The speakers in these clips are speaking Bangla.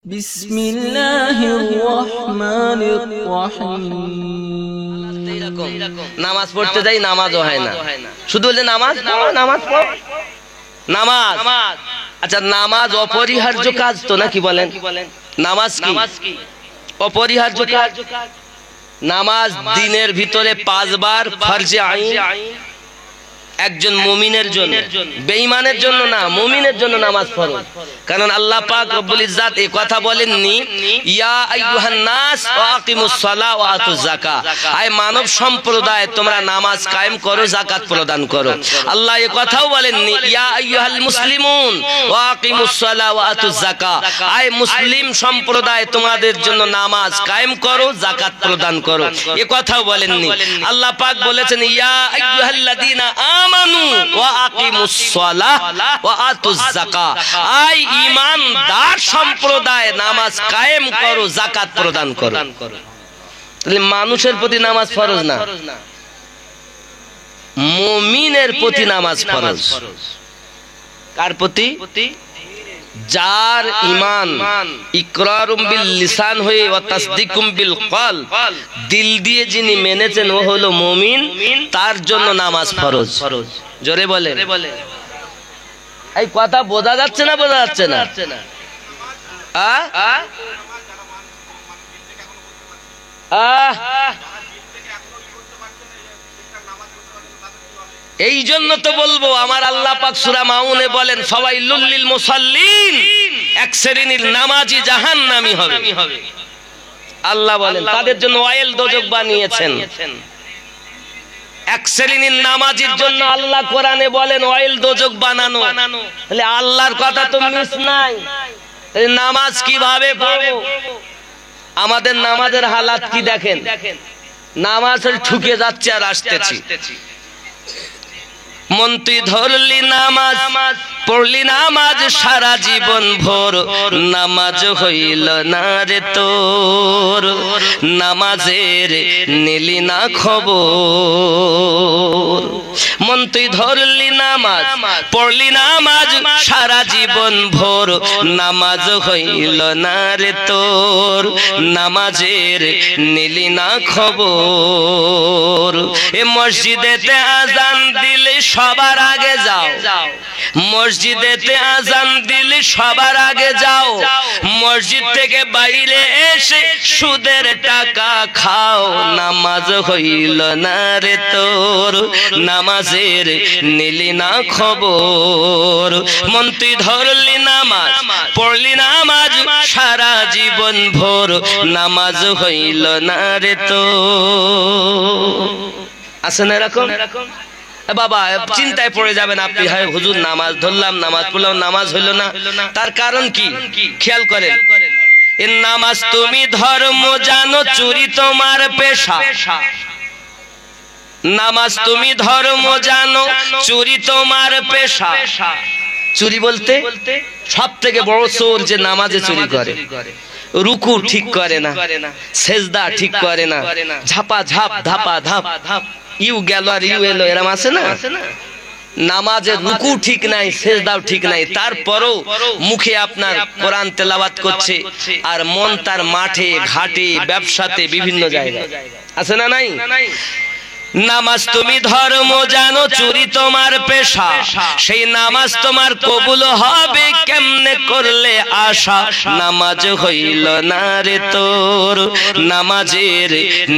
বিসমিল্লাহির রহমানির রহিম। নামাজ পড়তে যাই, নামাজও হয় না, শুধু বলে নামাজ পড়ো, নামাজ পড়ো, নামাজ। আচ্ছা, নামাজ অপরিহার্য কাজ তো নাকি বলেন? নামাজ কি অপরিহার্য কাজ? নামাজ দিনের ভিতরে 5 বার ফরজে আইন, একজন মুমিনের জন্য, বেঈমানের জন্য না, মুমিনের জন্য নামাজ ফরজ। কারণ আল্লাহ পাক রব্বুল ইজ্জাত এই কথা বলেননি, ইয়া আইয়ুহান নাস আকিমুস সালাহ ওয়া আতুজ যাকাত, আয় মানব সম্প্রদায় তোমরা নামাজ কায়েম করো, যাকাত প্রদান করো। আল্লাহ এই কথাও বলেননি, ইয়া আইয়ুহাল মুসলিমুন ওয়া আকিমুস সালাহ ওয়া আতুজ যাকাত, আয় মুসলিম সম্প্রদায় তোমাদের জন্য নামাজ কায়েম করো, যাকাত প্রদান করো। এই কথাও বলেননি। আল্লাহ পাক বলেছেন, ইয়া আইয়ুহাল্লাযীনা আমানু ওয়া আকিমুস সালাহ ওয়া আতুজ যাকাত, আই ঈমানদার সম্প্রদায় নামাজ কায়েম করো, যাকাত প্রদান করো। তাহলে মানুষের প্রতি নামাজ ফরজ না, মুমিনের প্রতি নামাজ ফরজ। কার প্রতি? যার ঈমান ইকরারুম বিল লিসান হয়ে ওয়া তাসদিকুম বিল কলব, দিল দিয়ে যিনি মেনেছেন ও হলো মুমিন, তার জন্য নামাজ ফরজ। জোরে বলেন। এই কথা বোঝা যাচ্ছে না? বোঝা যাচ্ছে না? এই জন্য তো বলবো, আমার আল্লাহ পাক সূরা মাউনে বলেন, ফাওয়াইলুল লিল মুসাল্লিন, এক শ্রেণীর নামাজি জাহান্নামী হবে। আল্লাহ বলেন তাদের জন্য ওয়াইল দোজখ বানিয়েছেন। এক শ্রেণীর নামাজির জন্য আল্লাহ কোরআনে বলেন ওয়াইল দোজখ বানানো। তাহলে আল্লাহর কথা তো মিস নাই। নামাজ কিভাবে পড়বো? আমাদের নামাজের হালাত কি দেখেন? নামাজ ঠুকে যাচ্ছে আর আসতেছি। মন তুই ধরলি নামাজ, পড়লি নামাজ সারা জীবন ভোর, নামাজ হইল না রে তোর, নামাজের নিলি না খবর। মন তুই ধরলি নামাজ, পড়লি নামাজ সারা জীবন ভোর, নামাজ হইল না রে তোর, নামাজের নিলি না খবর। এ মসজিদেতে আজান দিলে সবার আগে যাও, মসজিদেতে আজান দিলে সবার আগে যাও, মসজিদ থেকে বাইরে এসে সুদের টাকা খাও, নামাজ হইল না রে তোর, নামাজের নিলি না খবর। মন তুই ধরলি নামাজ, পড়লি নামাজ সারা জীবন ভোর, নামাজ হইল না রে তোর। আছে না এরকম? বাবা চিন্তায় পড়ে যাবেন আপনি, হয় হুজুর নামাজ ধরলাম, নামাজ পড়লাম, নামাজ হইল না। তার কারণ কি খেয়াল করেন। এ নামাজ তুমি ধর্ম জানো, চুরি তোমার পেশা। নামাজ তুমি ধর্ম জানো, চুরি তোমার পেশা। চুরি বলতে সব থেকে বড় চোর যে নামাজে চুরি করে। রুকু ঠিক করে না, সেজদা ঠিক করে না, ঝাপা ঝাপ ধাপা ধাপ, ইউ গেল আর ইউ এলো, এরম আছে না? নামাজের রুকু ঠিক নাই, সেজদাও ঠিক নাই, তারপরও মুখে আপনার কোরআন তেলাওয়াত করছে, আর মন তার মাঠে ঘাটে ব্যবসাতে বিভিন্ন জায়গায়। আছে না নাই? নামাজ তুমি ধর্ম জানো, চুরি তোমার পেশা, সেই নামাজ তোমার কবুল হবে কেমনে করলে আশা, নামাজ হইল না রে তোর, নামাজের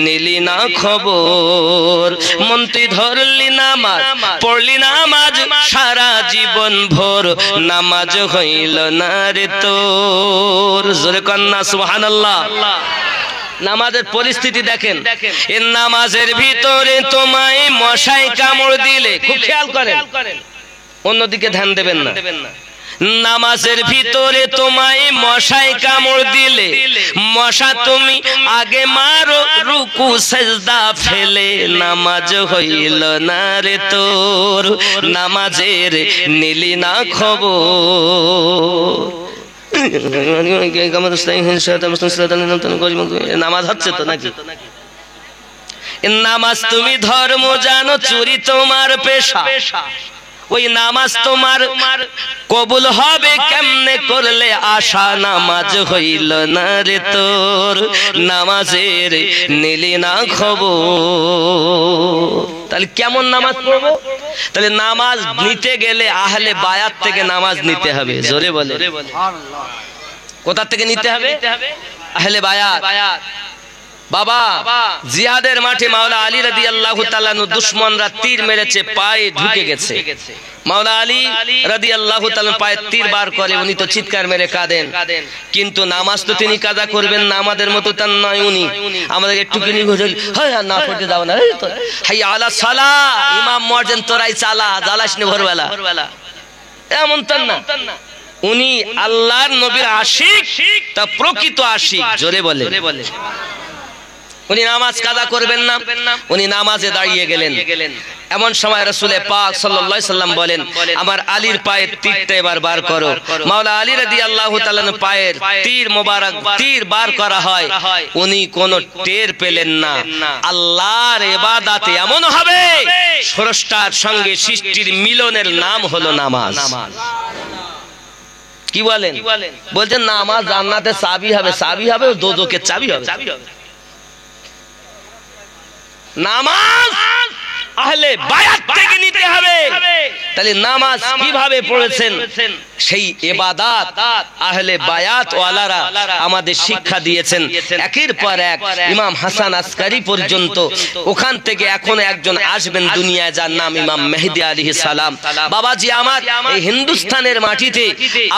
নিলি না খবর। মন তুই ধরলি নামাজ, পড়লি নামাজ সারা জীবন ভোর, নামাজ হইল না রে তোর। জোরে কন্যা সুবহানাল্লাহ। নামাজের পরিস্থিতি দেখেন। এই নামাজের ভিতরে তোমায় মশাই কামড় দিলে, খুব খেয়াল করেন, অন্যদিকে ধ্যান দেবেন না। নামাজের ভিতরে তোমায় মশাই কামড় দিলে, মশা তুমি আগে মারো, রুকু সেজদা ফেলে, নামাজ হইল না রে তোর, নামাজের নিলি না খবর। নামাজ হচ্ছে তো নাকি? নামাজ তুমি ধর্ম জানো, চুরি তোমার পেশা। ওই নামাজ তোমার কবুল হবে কেমনে করলে আশা নামাজ হইল না রে তোর নামাজের নিলি না খবর। তাহলে কেমন নামাজ পড়বো? তাহলে নামাজ নিতে গেলে আহলে বায়াত থেকে নামাজ নিতে হবে। জোরে বলে কোথা থেকে নিতে হবে? আহলে বায়াত। বাবা জিহাদের মাঠে মাওলা আলী রাদিয়াল্লাহু তাআলা আনহু দুশমনরা তীর মেরেছে, পায়ে ঢুকে গেছে। মাওলা আলী রাদিয়াল্লাহু তাআলা পায়ে তীর বার করে, উনি তো চিৎকার মেরে কাঁদেন। কিন্তু নামাজ তো তিনি কাজা করবেন না, আমাদের মতো তার নয়। উনি আমাদের একটু কিনি ঘুরে হয় না পড়তে দাও না, হাইয়া আলা সালাহ, ইমাম মুয়াজ্জিন তোরাই চালা, জ্বালাস নে ভোরবেলা, এমন তার না। উনি আল্লাহর নবীর আশিক, তা প্রকৃত আশিক। জোরে বলে উনি নামাজ কাজা করবেন না, উনি নামাজে দাঁড়িয়ে গেলেন। এমন সময় রাসূল পাক সাল্লাল্লাহু আলাইহি সাল্লাম বলেন, আমার আলীর পায়ের তীরটা এবার বার করো। মাওলা আলী রাদিয়াল্লাহু তাআলা পায়ের তীর মোবারক তীর বার করা হয়, উনি কোনো টের পেলেন না। আল্লাহর ইবাদতে এমন হবে স্রষ্টার সঙ্গে সৃষ্টির মিলনের নাম হলো নামাজ। কি বলেন? বলছেন নামাজ জান্নাতের চাবি হবে, চাবি হবে দোজখের চাবি হবে। নামাজ আহলে বায়াত থেকে নিতে হবে। তাহলে নামাজ কিভাবে পড়েছেন সেই ইবাদত আহলে বায়াত ওয়ালারা আমাদের শিক্ষা দিয়েছেন একের পর এক। ইমাম হাসান আসকারি পর্যন্ত, ওখান থেকে এখন একজন আসবেন দুনিয়ায় যার নাম ইমাম মেহেদী আলাইহিস সালাম। বাবাজি আমার এই হিন্দুস্তানের মাটিতে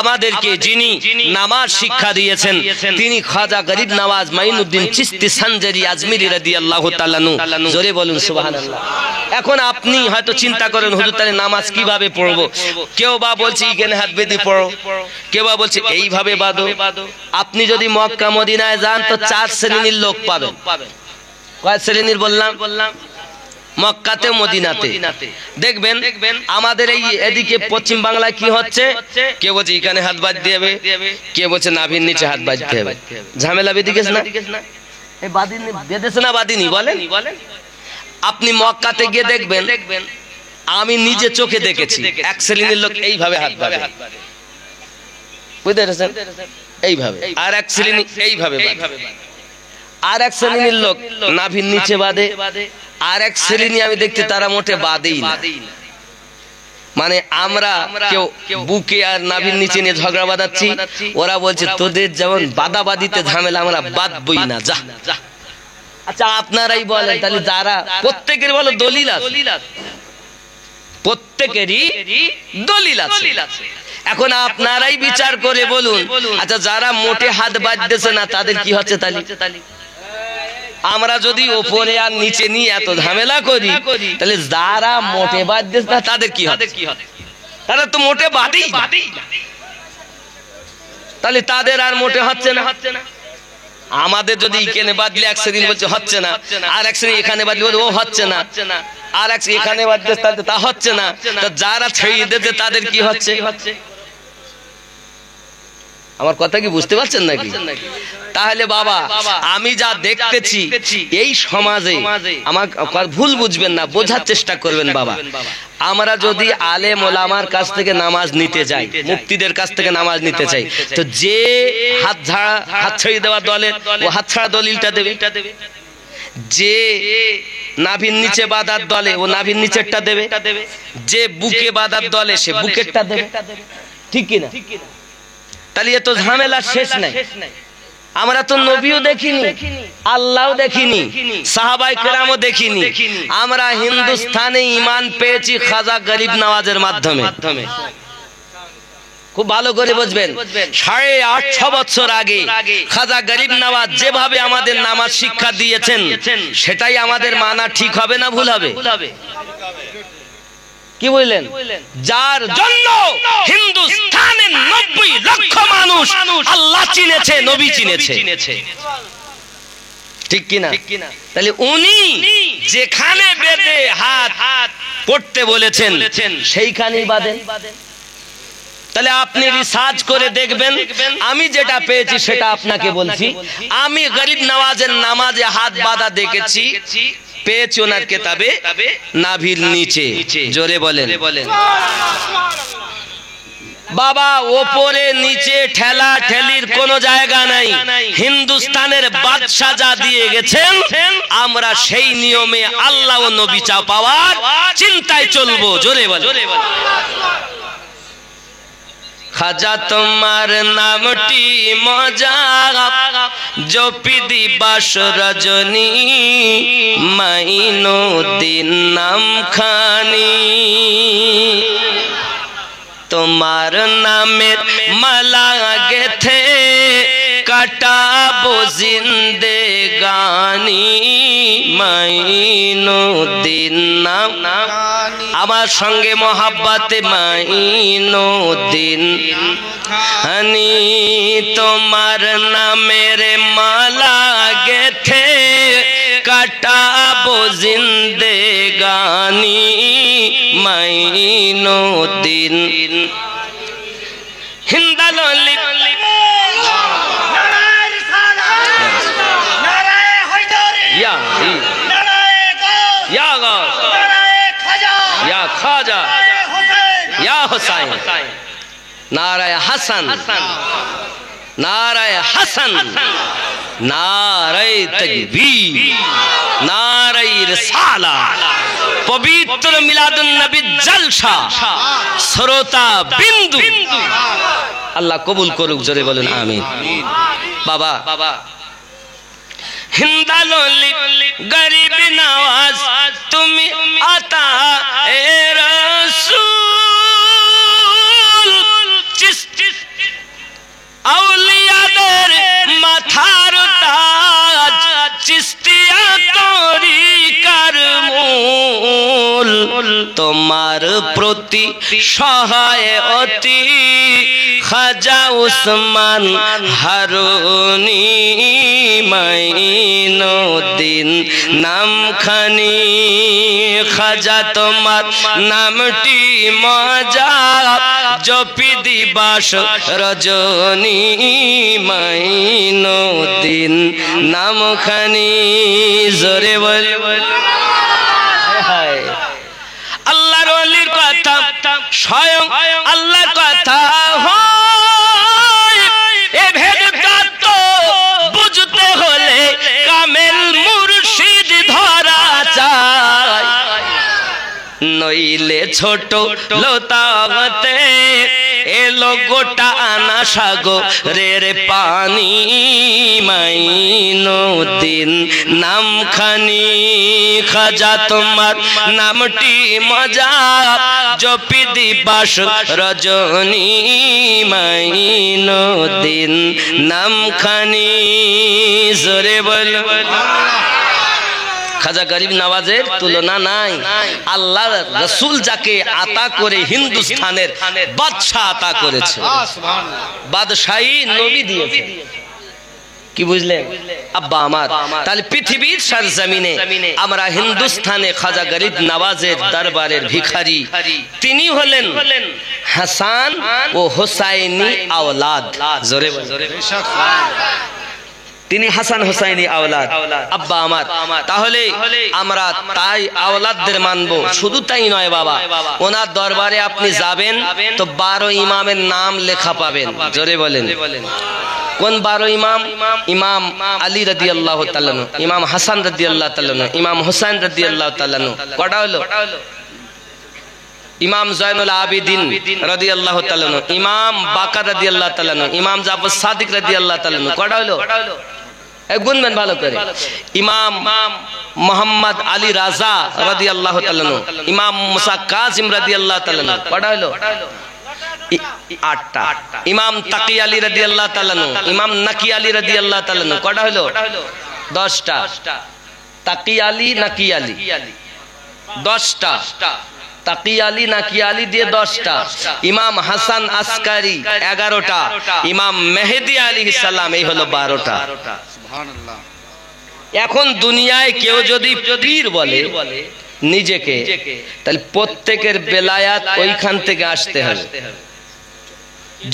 আমাদেরকে যিনি নামাজ শিক্ষা দিয়েছেন তিনি খাজা গরিব নওয়াজ মাইনুদ্দিন চিশতি সঞ্জারি আজমিরি রাদিয়াল্লাহু তাআলা আনহু। জোরে বলুন সুবহানাল্লাহ। এখন আপনি হয়তো চিন্তা করেন হুজুর তাহলে নামাজ কিভাবে পড়বো? কেউ বা বলছে এখানে হাত বেঁধে পড়ো, কেউ বা বলছে এইভাবে বাঁধো। আপনি যদি মক্কা মদিনায় যান তো 4 শ্রেণীর লোক পাবেন। কয় শ্রেণীর বললাম? মক্কাতে মদিনাতে। দেখবেন আমাদের এই এদিকে পশ্চিম বাংলায় কি হচ্ছে, কেউ বলছে এখানে হাত বাঁধতে হবে, কেউ বলছে নাভির নিচে হাত বাঁধতে হবে। ঝামেলা বেঁধে গেছে না? এই বাঁধিনি বেঁধেছে না বাঁধিনি বলেন? আপনি মক্কাতে গিয়ে দেখবেন, আমি নিজে চোখে দেখেছি এক শ্রেণীর লোক এইভাবে হাত বাঁধে, বুঝতে পেরেছেন? এইভাবে। আর এক শ্রেণী এইভাবে, আর এক শ্রেণীর লোক নাভির নিচে বাঁধে, আর এক শ্রেণী আমি দেখতে তারা মোটে বাঁধেই না। মানে আমরা কেউ বুকে আর নাভির নিচে নিয়ে ঝগড়া বাঁধাচ্ছি, ওরা বলছে তোদের যেমন বাদাবাদিতে ঝামেলা আমরা বাঁধবই না, যা। আচ্ছা আপনারাই বলেন তাহলে যারা প্রত্যেকের বলো দলিল আছে, প্রত্যেকেরই দলিল আছে। এখন আপনারাই বিচার করে বলুন, আচ্ছা যারা মোটে হাত বাঁধতেছে না তাদের কি হচ্ছে? তাহলে আমরা যদি ওপরে আর নিচে নিয়ে এত ঝামেলা করি, তাহলে যারা মোটে বাঁধতেছে না তাদের কি হবে? তারা তো মোটে বাঁধেই না, তাহলে তাদের আর মোটে হচ্ছে না। আমাদের যদি এখানে বাঁধলে এক শ্রেণী বলছে হচ্ছে না, আর এক শ্রেণী এখানে বাঁধলে ও হচ্ছে না, আর এক এখানে বাঁধতে তা হচ্ছে না। যারা ছেড়ে দিতে তাদের কি হচ্ছে? আমার কথা কি বুঝতে পারছেন নাকি? তাহলে বাবা আমি যা দেখতেছি এই সমাজে, আমার ভুল বুঝবেন না, বোঝার চেষ্টা করবেন বাবা। আমরা যদি আলেম ওলামার কাছ থেকে নামাজ নিতে যাই, মুফতিদের কাছ থেকে নামাজ নিতে চাই, তো যে হাত ছেড়ে দেওয়া দলের ও হাত ছাড়া দলিলটা দেবে, যে নাভির নিচে বাঁধার দলে ও নাভির নিচেরটা দেবে, যে বুকে বাঁধার দলে সে বুকেরটা দেবে, ঠিক কিনা? তাহলে এ তো ঝামেলা শেষ নাই। আমরা তো নবীও দেখিনি, আল্লাহও দেখিনি, সাহাবায়ে কেরামও দেখিনি। আমরা হিন্দুস্তানে ঈমান পেয়েছি খাজা গরিব নওয়াজের মাধ্যমে। খুব ভালো করে বুঝবেন, 850 বছর আগে খাজা গরিব নওয়াজ যেভাবে আমাদের নামাজ শিক্ষা দিয়েছেন সেটাই আমাদের মানা ঠিক হবে না ভুল হবে? কি বললেন? যার জন্য হিন্দুস্তানের 90 লক্ষ মানুষ আল্লাহ চিনেছে, নবী চিনেছে, ঠিক কিনা? তাহলে উনি যেখানে বেঁধে হাত পড়তে বলেছেন সেইখানেই বাঁধেন। তাহলে আপনি রিসার্চ করে দেখবেন, আমি যেটা পেয়েছি সেটা আপনাকে বলছি। আমি গরিব নওয়াজের নামাজে হাত বাঁধা দেখেছি পেয়েছি ওনার কেতাবে নাভির নিচে। জোরে বলেন বাবা, ওপরে নিচে ঠেলা ঠেলির কোন জায়গা নাই। হিন্দুস্তানের বাদশা যা দিয়ে গেছেন আমরা সেই নিয়মে আল্লাহ ও নবী চা পাওয়ার চিন্তায় চলবো। জোরে বলেন খাজা তোমার নামটি মজা জপি দিবাস রজনী মাইনো দিন নাম খানি তোমার নামের মালা গেথে কাটাবো জিন্দেগানি মাইনো দিন নাম আমার সঙ্গে মোহাব্বতে মাইনো দিন হানি তোমার নামের মালা গেথে কাটাবো জিন্দেগানি মাইনো দিন হিন্দালি খাজা ইয়া হুসাইন নারায়ে হাসান নারায়ে হাসান নারায়ে তাকবীর নারায়ে রিসালাত পবিত্র মিলাদুন নবী জলসা শ্রোতা বিন্দু আল্লাহ কবুল করুক। জোরে বলুন আমিন। বাবা হিন্দালি গরিব নওয়াজ তুমি আতা এ রাসূল আউলিয়াদের মাথার তাজ চিশতিয়া তরিকার মূল তোমার প্রতি সহায় অতি খাজা উসমান হারুনি মাইনো দিন নামখানি খাজা তোমার নামটি মজা জপি দিবাস রজনী মাইনো দিন নামখানি জোরে বল আল্লাহর ওলির কথা স্বয়ং আল্লাহর কথা হয় এ ভেদ তত্ত্ব বুঝতে হলে কামেল মুর্শিদ ধরা চাই নইলে ছোট লোতাতে এলো গোটা আনা সাগরের পানি মাইনো দিন নামখানি খাজা তোমার নামটি মজা জপি দিবাস রজনী মাইনো দিন নামখানি জোরে বল খাজা গরিব নওয়াজের তুলনা নাই। আল্লাহ রাসূল যাকে আতা করে হিন্দুস্তানের বাদশা আতা করেছে, বাদশাহী নবী দিয়েছে। কি বুঝলেন আব্বা আমার? তাহলে পৃথিবীর সরজমিনে আমরা হিন্দুস্তানে খাজা গরিব নওয়াজের দরবারের ভিখারি তিনি হলেন হাসান ও হুসাইনি আওলাদ। জোরে জোরে তিনি হাসান হুসাইনি আওলাদ আব্বা আমার। তাহলে আমরা তাই আওলাদদের মানবো। শুধু তাই নয় বাবা, ওনার দরবারে আপনি যাবেন তো 12 ইমামের নাম লেখা পাবেন। জোরে বলেন কোন 12 ইমাম? ইমাম আলী রাদিয়াল্লাহু তাআলা, ইমাম হাসান রাদিয়াল্লাহু তাআলা, ইমাম হুসাইন রাদিয়াল্লাহু তাআলা। কটা হলো? ইমাম জয়নুল আবিদিন রাদিয়াল্লাহু তাআলা, ইমাম বাকার রাদিয়াল্লাহু তাআলা, ইমাম জাফর সাদিক রাদিয়াল্লাহু তাআলা। কটা হলো? গুনবেন ভালো করে। ইমাম মোহাম্মদ আলী রাজা রাদিয়াল্লাহু তাআলা, ইমাম মুসা কাজিম রাদিয়াল্লাহু তাআলা। কটা হলো? 8টা। ইমাম তাকি আলী রাদিয়াল্লাহু তাআলা, ইমাম নাকি আলী রাদিয়াল্লাহু তাআলা। কটা হলো? 10টা। তাকি আলী নাকি আলী 10টা, তাকি আলী নাকি আলী দিয়ে 10টা। ইমাম হাসান আসকারি 11টা, ইমাম মেহেদি আলাইহিস সালাম এই হলো 12টা। সুবহানাল্লাহ। এখন দুনিয়ায় কেউ যদি পীর বলে নিজেকে, তাহলে প্রত্যেকের বেলায়াত ওইখান থেকে আসতে হবে।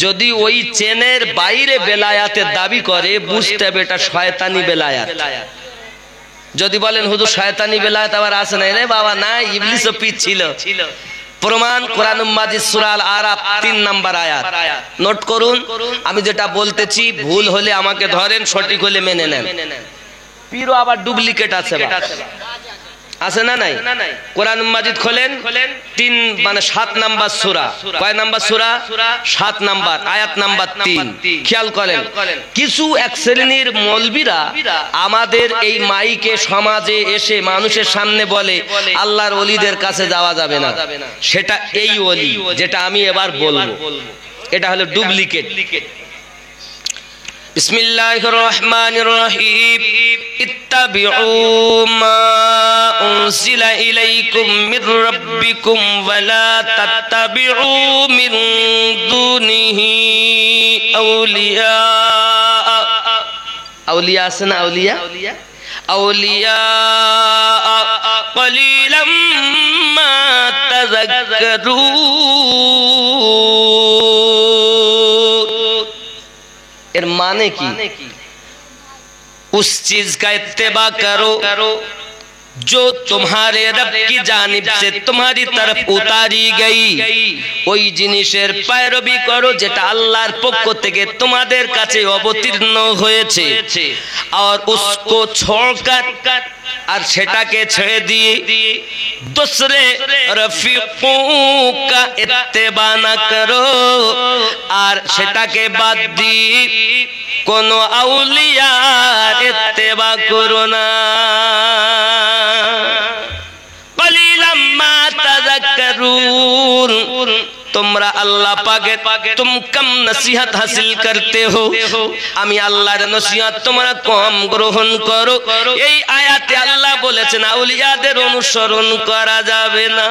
যদি ওই চেনের বাইরে বেলায়াতের দাবি করে বুঝতে হবে এটা শয়তানি বেলায়াত। যদি বলেন হুজুর শয়তানি বেলায়েত আবার আছে না, রে বাবা না, ইবলিসও পীর ছিল। প্রমাণ কোরআন মাজিদ সূরা আল আরাফ 3 নম্বর আয়াত। নোট করুন, আমি যেটা বলতেছি ভুল হলে আমাকে ধরেন, সঠিক হলে মেনে নেন। পীরও আবার ডুপ্লিকেট আছে, আছে না নাই? কোরআন মাজিদ খোলেন 7 নাম্বার সূরা। কয় নাম্বার সূরা? 7 নাম্বার, আয়াত নাম্বার 3। খেয়াল করেন, কিছু এক শ্রেণীর মৌলবীরা আমাদের এই মাইকে সমাজে এসে মানুষের সামনে বলে আল্লাহর ওলিদের কাছে যাওয়া যাবে না। সেটা এই ওলি যেটা আমি এবার বলবো, এটা হলো ডুপ্লিকেট। বিসমিল্লাহির রহমানির রহিম। ইত্তাবিউ মা উনজিলা ইলাইকুম মির রাব্বিকুম ওয়া লা তাত্তাবিউ মিন দুনিহি আউলিয়া। আউলিয়া আছে না? আউলিয়া আউলিয়া কলিলাম মা তাযাক্কারুন। এর মানে কি? उस चीज का इत्तेबा करो जो तुम्हारे रब की जानिब से तुम्हारी तरफ उतारी गई। ওই জিনিসের पैरवी करो যেটা আল্লাহর পক্ষ থেকে তোমাদের কাছে অবতীর্ণ হয়েছে। और उसको छोड़कर, আর সেটাকে ছেড়ে দিয়ে दूसरे रफीकों का इत्तेबा ना करो, আর সেটাকে বাদ দিয়ে কোন আউলিয়ার ইত্তেবা করো না। কলিলাম মা তাযাক্কারুন। তোমরা আল্লাহ পাকের তুম কম নসিহত হাসিল করতে হো, আমি আল্লাহর নসিহত তোমরা কম গ্রহণ করো। এই আয়াতে আল্লাহ বলেছেন আউলিয়াদের অনুসরণ করা যাবে না।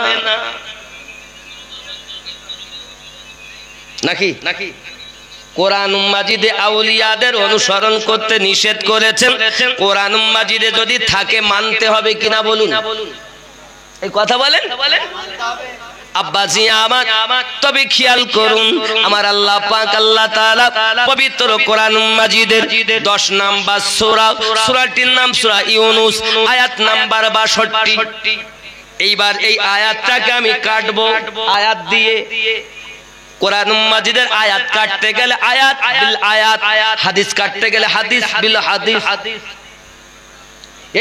নাকি কোরআন মাজিদে আউলিয়াদের অনুসরণ করতে নিষেধ করেছেন। কোরআন মাজিদে যদি থাকে মানতে হবে কিনা বলুন? এই কথা বলেন আব্বাজি আমার। তবে খেয়াল করুন, আমার আল্লাহ পাক আল্লাহ তাআলা পবিত্র কোরআন মাজিদের 10 নাম্বার সূরা, সূরাটির নাম সূরা ইউনূস, আয়াত নাম্বার 62। এইবার এই আয়াতটাকে আমি কাটবো আয়াত দিয়ে। কোরআন মাজিদের আয়াত কাটতে গেলে আয়াত বিল আয়াত, হাদিস কাটতে গেলে হাদিস বিল হাদিস।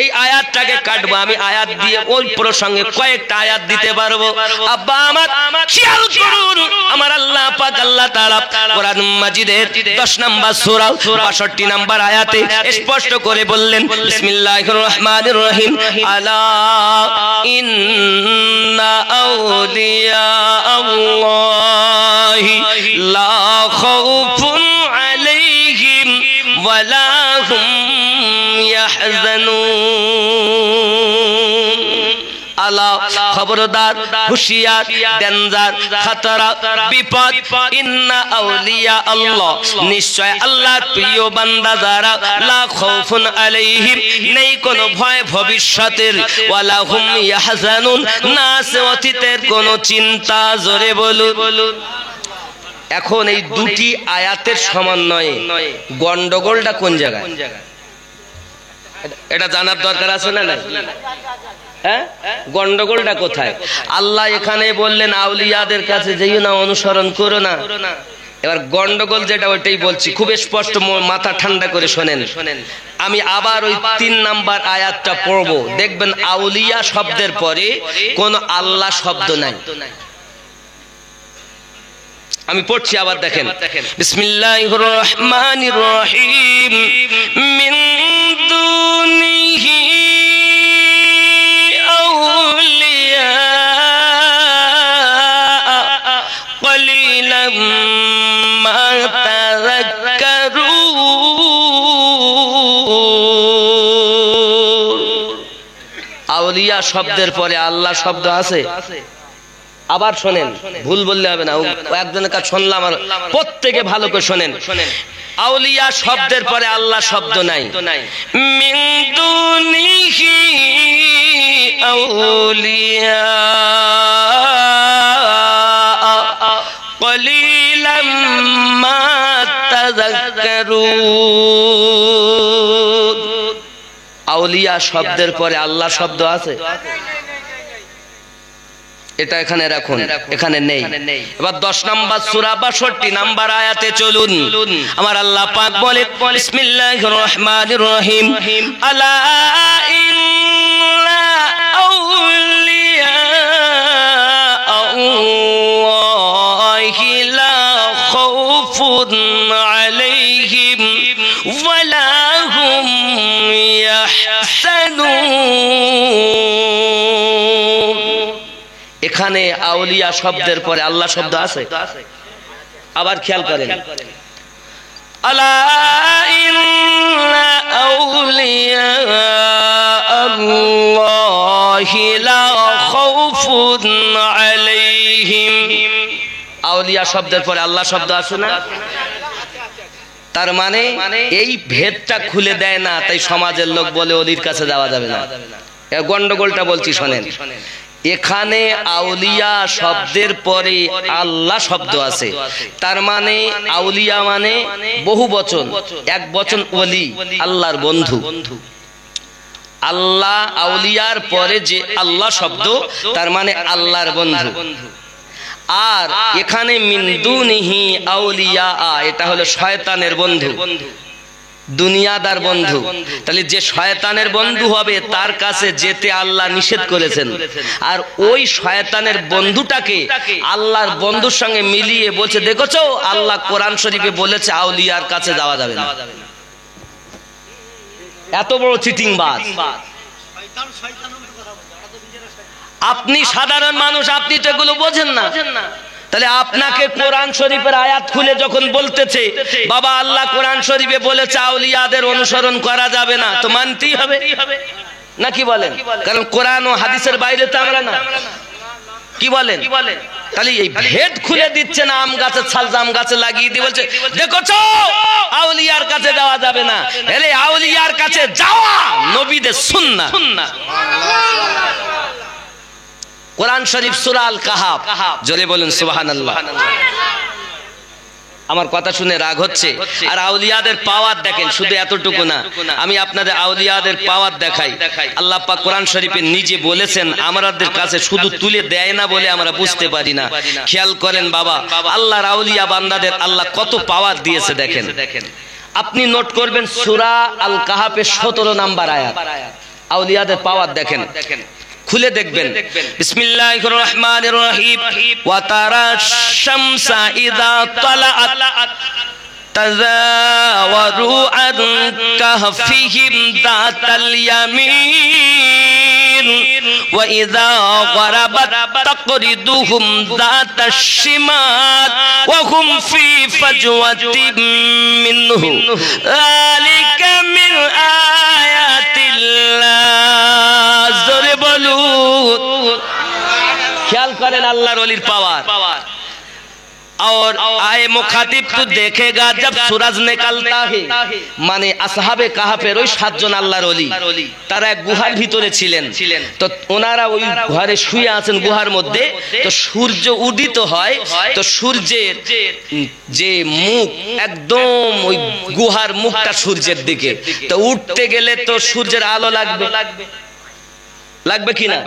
এই আয়াতটাকে কাটবো আমি আয়াত দিয়ে, ওই প্রসঙ্গে কয়েকটা আয়াত দিতে পারবো। আব্বা আমার খেয়াল করুন, আমার আল্লাহ পাক আল্লাহ তাআলা কোরআন মাজিদের 10 নাম্বার সূরা 62 নাম্বার আয়াতে স্পষ্ট করে বললেন, বিসমিল্লাহির রহমানির রহিম, আলা ইন্না আউলিয়া আল্লাহি লা খাউফুন আলাইহিম ওয়া লা হুম ইয়াহজানুন। আলা খবরদার, হুশিয়ার, ডেঞ্জার, খতরা, বিপদ। ইন্না আউলিয়া আল্লাহ, নিশ্চয় আল্লাহর প্রিয় বান্দা যারা, লা খাউফুন আলাইহিম, নেই কোনো ভয় ভবিষ্যতের, ওয়ালা হুম ইয়াহজানুন, না আছে অতীতের কোনো চিন্তা। জোরে বলুন। এখন এই দুটি আয়াতের সমন্বয়ে গন্ডগোলটা কোন জায়গায়, এটা জানার দরকার আছে না? হ্যাঁ, গন্ডগোলটা কোথায়? আল্লাহ এখানে বললেন আউলিয়াদের কাছে যেও না, অনুসরণ করো না। এবার গন্ডগোল যেটা ওইটাই বলছি, খুব স্পষ্ট, মাথা ঠান্ডা করে শোনেন। আমি আবার ওই 3 নাম্বার আয়াতটা পড়বো, দেখবেন আউলিয়া শব্দের পরে কোন আল্লাহ শব্দ নাই। আমি পড়ছি, আবার দেখেন। বিসমিল্লাহির রহমানির রহিম। মিন দুনিহি আউলিয়া কলিলাম মা তাযাক্কারুন। আউলিয়া শব্দের পরে আল্লাহ শব্দ আছে? আবার শোনেন, ভুল বললে হবে না। একজনের কাছে শুনলাম, আর প্রত্যেকে ভালো করে শোনেন। আউলিয়া শব্দের পরে আল্লাহ শব্দ নাই। মিন দুনিহি আউলিয়া কলিলাম মা তাযাক্কারুন। আউলিয়া শব্দের পরে আল্লাহ শব্দ আছে? এটা এখানে রাখুন, এখানে নেই। এবার 10 নম্বর সূরা 62 নম্বর আয়াতে চলুন। আমার আল্লাহ পাক বলে, বিসমিল্লাহির রহমানির রহিম, আলা ইন্না আউলিয়া আল্লাহি লা খাউফুন আলাইহিম ওয়ালা হুম ইয়াহসানুন। এখানে আউলিয়া শব্দের পরে আল্লাহ শব্দ আছে? আবার খেয়াল করেন, আলা ইন্না আউলিয়া আল্লাহি লা খাউফুন আলাইহিম। আউলিয়া শব্দের পরে আল্লাহ শব্দ আছে না? তার মানে এই ভেদটা খুলে দেয় না, তাই সমাজের লোক বলে ওলির কাছে যাওয়া যাবে না। গন্ডগোলটা বলছি শোনেন। এখানে আউলিয়া শব্দের পরে আল্লাহ শব্দ আছে, তার মানে আউলিয়া মানে বহু বচন, এক বচন ওলি, আল্লাহর বন্ধু। আল্লাহ আউলিয়ার পরে যে আল্লাহ শব্দ, তার মানে আল্লাহর বন্ধু। আর এখানে মিন দুনিহি আউলিয়া, এটা হলো শয়তানের বন্ধু, দুনিয়াদার বন্ধু। তাহলে যে শয়তানের বন্ধু হবে তার কাছে যেতে আল্লাহ নিষেধ করেছেন। আর ওই শয়তানের বন্ধুটাকে আল্লাহর বন্ধুর সঙ্গে মিলিয়ে বলছে, দেখেছো আল্লাহ কোরআন শরীফে বলেছে আউলিয়ার কাছে যাওয়া যাবে না। এত বড় চিটিংবাজ। আপনি সাধারণ মানুষ, আপনি তো এগুলো বোঝেন না। তাহলে আপনাকে কোরআন শরীফের আয়াত খুলে যখন বলতেছে বাবা আল্লাহ কোরআন শরীফে বলেছে আউলিয়াদের অনুসরণ করা যাবে না, তো মানতেই হবে নাকি বলেন? কারণ কোরআন ও হাদিসের বাইরে তো আমরা না, কি বলেন? তাহলে এই ভেদ খুলে দিচ্ছে না, আম গাছের ছাল জাম গাছে লাগিয়ে দিয়ে বলছে দেখছো আউলিয়ার কাছে যাওয়া যাবে না। আরে আউলিয়ার কাছে যাওয়া নবীদের সুন্নাহ। কোরআন শরীফ সূরা আল কাহাফ, জোরে বলুন সুবহানাল্লাহ। আমার কথা শুনে রাগ হচ্ছে? আর আউলিয়াদের পাওয়ার দেখেন, শুধু এতটুকু না, আমি আপনাদের আউলিয়াদের পাওয়ার দেখাই। আল্লাহ পাক কোরআন শরীফে নিজে বলেছেন, আমাদের কাছে শুধু তুলে দেয় না বলে আমরা বুঝতে পারি না। খেয়াল করেন বাবা, আল্লাহর আউলিয়া বান্দাদের আল্লাহ কত পাওয়ার দিয়েছে দেখেন। আপনি নোট করবেন সূরা আল কাহাফের 17 নম্বর আয়াত, আউলিয়াদের পাওয়ার দেখেন, খুলে দেখবেন। বিসমিল্লাহির রহমানির রহিম, ওয়া তারাশ শামসা ইযা তালাআত তাযাওয়ারু আন কাহফিহিম যাতাল ইয়ামিন ওয়া ইযা গরাবাত তাকরিদুহুম যাতাশ শিমাল ওয়া হুম ফি ফাজওয়াতিন মিনহু যালিকা মিন আয়াতিল্লাহ। জোরে বলুন। ख्याल करें अल्लाह वलीर पावर। और आए मुखातिब तो देखेगा जब सूरज निकलता है, माने असहाबे काहफेर ওই 7 জন আল্লাহর ওলি, তারা এক গুহার ভিতরে ছিলেন। তো ওনারা ওই ঘরে শুয়ে আছেন গুহার মধ্যে। তো সূর্য উদিত হয়, তো সূর্যের যে মুখ একদম ওই গুহার মুখটা সূর্যের দিকে, তো উঠতে গেলে তো সূর্যের আলো লাগবে, লাগবে কিনা?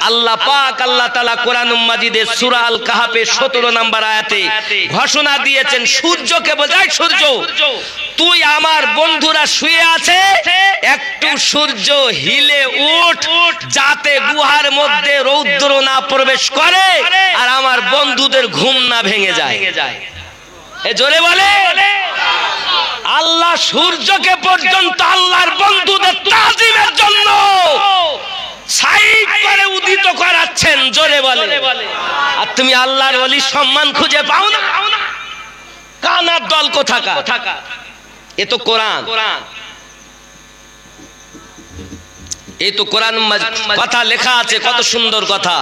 আল্লাহ পাক আল্লাহ তাআলা কোরআন মাজিদে সূরা আল কাহাফের 17 নম্বর আয়াতে ঘোষণা দিয়েছেন, সূর্যকে বোঝায়, সূর্য তুই আমার বন্ধুরা শুয়ে আছে, একটু সূর্য হিলে উঠ, যাতে গুহার মধ্যে রৌদ্র না প্রবেশ করে আর আমার বন্ধুদের ঘুম না ভেঙে যায়। এ জোরে বলে। আল্লাহ সূর্যকে পর্যন্ত আল্লাহর বন্ধুদের তাজিমের জন্য সাইড করে উদিত করাচ্ছেন। জোরে বলে। আর তুমি আল্লাহর ওলি সম্মান খুঁজে পাও না? কানার দল কোথাকার। এ তো কোরআন, এই তো কোরআন কথা লেখা আছে, কত সুন্দর কথা।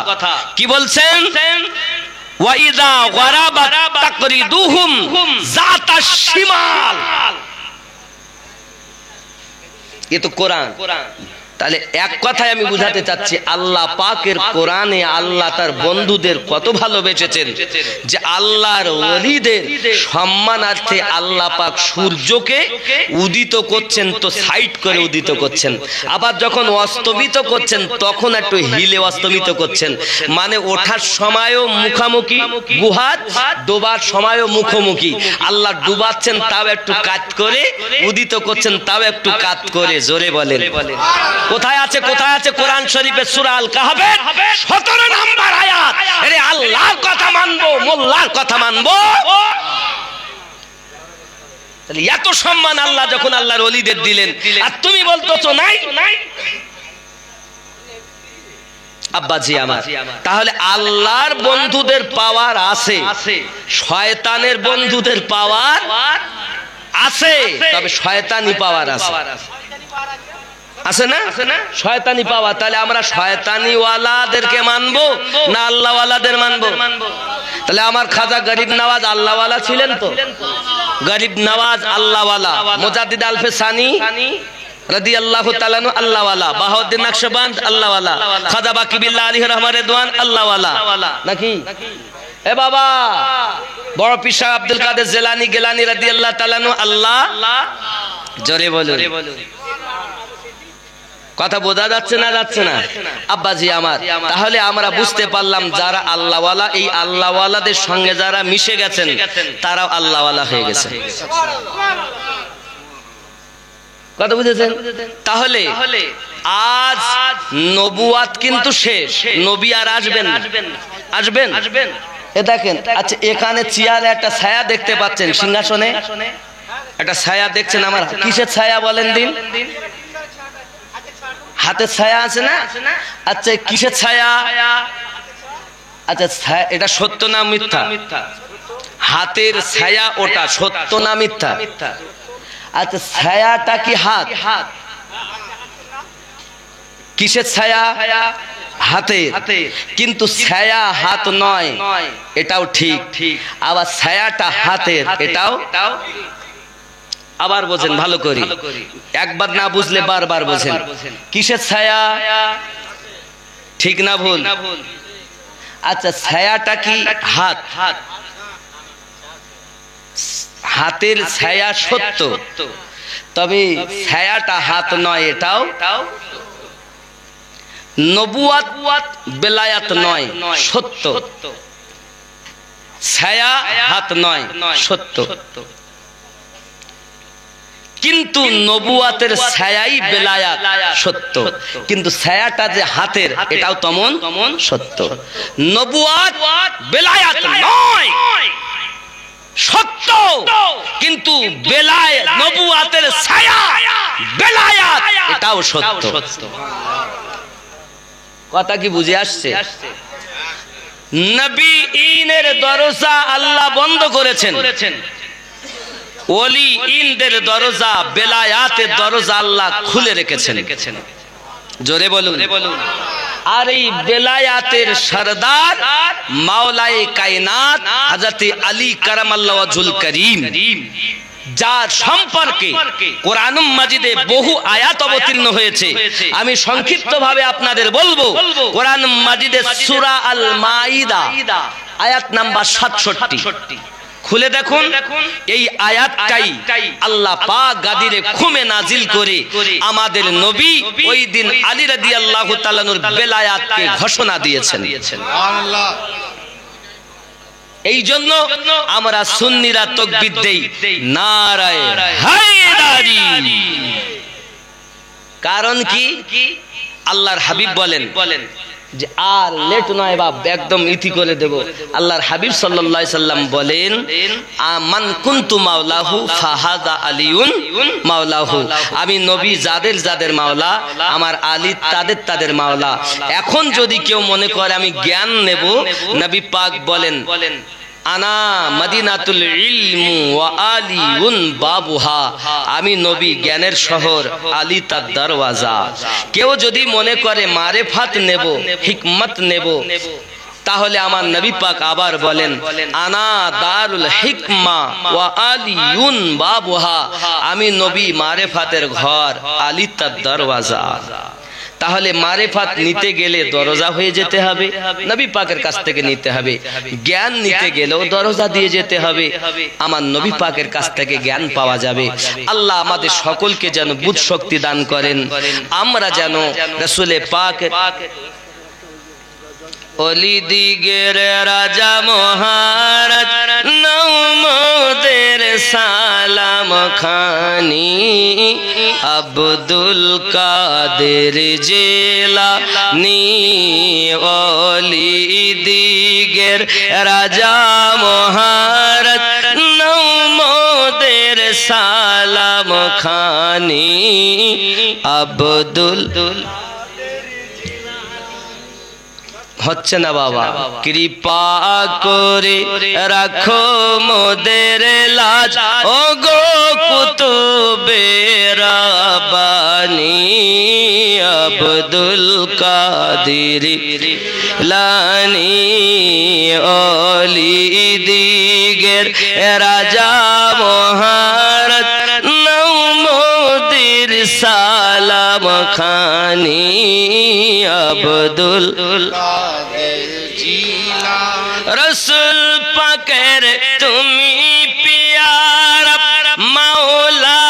কি বলছেন? ওয়াইদা গরাবাত তাকরিদুহুম যাতাশ শিমাল। এ তো কোরআন। তাহলে এক কথায় আমি বুঝাতে চাচ্ছি, আল্লাহ পাকের কোরআনে আল্লাহ তার বন্ধুদের কত ভালোবেসেছেন যে আল্লাহর ওলিদের সম্মানার্থে আল্লাহ পাক সূর্যকে উদিত করছেন তো সাইড করে উদিত করছেন, আবার যখন অস্তমিত করছেন তখন একটু হিলে অস্তমিত করছেন, মানে ওঠার সময়ও মুখামুখি গুহার, ডোবার সময়ও মুখোমুখি। আল্লাহ ডুবাচ্ছেন তাও একটু কাত করে, উদিত করছেন তাও একটু কাত করে। জোরে বলেন কোথায় আছে, কোথায় আছে কোরআন শরীফের সূরা আল কাহফের 17 নম্বর আয়াত। আরে আল্লাহর কথা মানবো, মোল্লার কথা মানবো? তাহলে এত সম্মান আল্লাহ যখন আল্লাহর ওলিদের দিলেন, আর তুমি বলতেছো নাই। আব্বাজি আমার, তাহলে আল্লাহর বন্ধুদের পাওয়ার আছে, শয়তানের বন্ধুদের পাওয়ার আছে, তবে শয়তানি পাওয়ার আছে, আছে না শয়তানি পাওয়া। তাহলে আমরা শয়তানি ওয়ালাদেরকে মানবো না আল্লাহ ওয়ালাদের মানবো? তাহলে আমার খাজা গরিব নওয়াজ আল্লাহ ওয়ালা ছিলেন তো? গরিব নওয়াজ আল্লাহ ওয়ালা, মুজাদ্দিদ আলফে সানি রাদিয়াল্লাহু তাআলা আনহু আল্লাহ ওয়ালা, বাহাউদ্দিন নকশবন্দ আল্লাহ ওয়ালা, খাজা বাকি বিল্লাহ আলাইহি রহমান রিদওয়ান আল্লাহ ওয়ালা নাকি? এ বাবা, বড় পীর সাহেব আব্দুল কাদের জিলানী গিলানী রাদিয়াল্লাহু তাআলা আনহু আল্লাহ। জোরে বলুন, কথা বোঝা যাচ্ছে না যাচ্ছে না আব্বাজি আমার? তাহলে আমরা বুঝতে পারলাম যারা আল্লাহওয়ালা, এই আল্লাহওয়ালাদের সঙ্গে যারা মিশে গেছেন তারাও আল্লাহওয়ালা হয়ে গেছে। কথা বুঝেছেন? তাহলে আজ নবুয়াত কিন্তু শেষ, নবী আর আসবেন না। আসবেন? এ দেখেন, আচ্ছা এখানে চেয়ারে একটা ছায়া দেখতে পাচ্ছেন, সিংহাসনে একটা ছায়া দেখছেন, আমার কিসের ছায়া বলেন দিন? হাতের ছায়া আছে না? আচ্ছা কিসের ছায়া? আচ্ছা এটা সত্য না মিথ্যা? হাতের ছায়া ওটা সত্য না মিথ্যা? আচ্ছা ছায়াটা কি হাত? কিসের ছায়া? হাতের। কিন্তু ছায়া হাত নয়, এটাও ঠিক। আবার ছায়াটা হাতের, এটাও। আবার বোঝেন ভালো করে, একবার না বুঝলে বারবার বোঝেন। কিসের ছায়া? ঠিক না ভুল? আচ্ছা ছায়াটা কি হাত? হাতের ছায়া সত্য, তবে ছায়াটা হাত নয়, এটাও। নবুয়াত বেলায়াত নয়, সত্য। ছায়া হাত নয়, সত্য। কিন্তু নবুয়াতের ছায়াই বেলায়াত, সত্য। কিন্তু ছায়াটা যে হাতের, এটাও তেমন সত্য। নবুয়াত বেলায়াত নয়, সত্য, কিন্তু বেলায়াত, নবুয়াতের ছায়া বেলায়াত, এটাও সত্য। কথা কি বুঝে আসছে? নবীনের দরজা আল্লাহ বন্ধ করেছেন, ওলি ইনদের দরজা, বেলায়াতের দরজা আল্লাহ খুলে রেখেছেন। জোরে বলুন। আর এই বেলায়াতের সরদার মাওলায়ে কায়নাত হযরত আলী কারামাল্লাহু ওয়াজহুল কারীম, যার সম্পর্কে কোরআন মাজিদে বহু আয়াত অবতীর্ণ হয়েছে। আমি সংক্ষিপ্তভাবে আপনাদের বলবো, কোরআন মাজিদের সূরা আল মাইদা আয়াত নাম্বার 67 খুলে দেখুন। এই আয়াতটাই আল্লাহ পাক গাদিরে খুমে নাজিল করে আমাদের নবী ওই দিন আলী রাদিয়াল্লাহু তাআলা নূর বেলায়াতকে ঘোষণা দিয়েছেন। সুবহানাল্লাহ। এই জন্য আমরা সুন্নিরা তাকবীর দেই, নারায়ে হায়দারি। কারণ কি? আল্লাহর হাবিব বলেন যে আর লেট নয় বাপ, একদম ইতি করে দেব। আল্লাহর হাবিব সাল্লাল্লাহু আলাইহি সাল্লাম বলেন, আমান কুনতু মাওলাহু ফাহাদা আলিউন মাওলাহু। আমি নবী যাদের যাদের মাওলা, আমার আলী তাদের মাওলা। এখন যদি কেউ মনে করে আমি জ্ঞান নেব, নবী পাক বলেন, আনা মদিনাতুল ইলমু ওয়া আলিউন বাবুহা। আমি নবী জ্ঞানের শহর, আলী তার দরওয়াজা। কেউ যদি মনে করে মারেফাত নেব, হিকমত নেব, তাহলে আমার নবী পাক আবার বলেন, আনা দারুল হিকমা ওয়া আলিউন বাবুহা। আমি নবী মারেফাতের ঘর, আলী তার দরওয়াজা। তাহলে মারেফাত নিতে গেলে দরজা হয়ে যেতে হবে, নবী পাকের কাছ থেকে নিতে হবে। জ্ঞান নিতে গেলেও দরজা দিয়ে যেতে হবে, আমার নবী পাকের কাছ থেকে জ্ঞান পাওয়া যাবে। আল্লাহ আমাদের সকলকে যেন বুঝ শক্তি দান করেন, আমরা যেন রাসূলে পাক অলি দিগের রাজা মহারাজ নৌমদের সালাম খানি আব্দুল কাদের জিলানী অলি দিগের রাজা মহারাজ নৌমদের সালাম খানি আব্দুল হচ্ছে না বাবা, কৃপা করে রাখো মোদের লাজ ও গো কুতুবে রাব্বানি আব্দুল কাদের জিলানী অলি দিগের রাজা মহারাজ নৌমদের সালাম খানি আব্দুল রসুল পাকের তুমি পিয়ারা মাওলা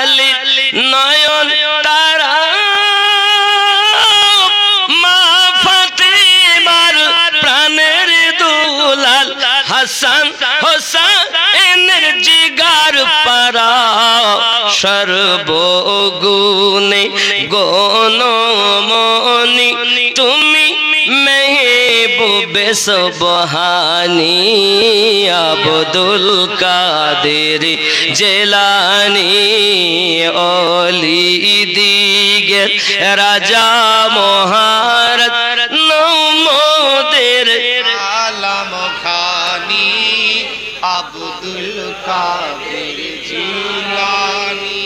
আলী নয়ন তারা মা ফাতিমার প্রাণের দুলাল হাসান হোসেনের জিগার পারা সর্বগুণে গণমনি তুমি মেহবুবে সুবহানী আব্দুল কাদের জিলানী অলি দিগের রাজা মহারাজ নৌমদের আলম খানি আব্দুল কাদের জিলানী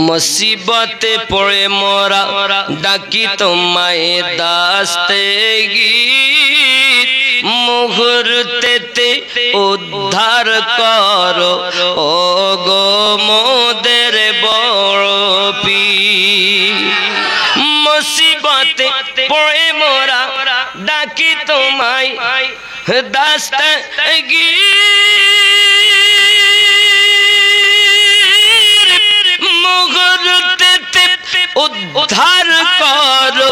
মুসিবতে পড়ে মোরা ডাকি তোমায় দাস্তেগীর মুহূর্তেতে উদ্ধার করো ও গো মোদের বড় পীর। মুসিবতে পড়ে মোরা ডাকি তোমায় দাস্তেগীর উদ্ধার করো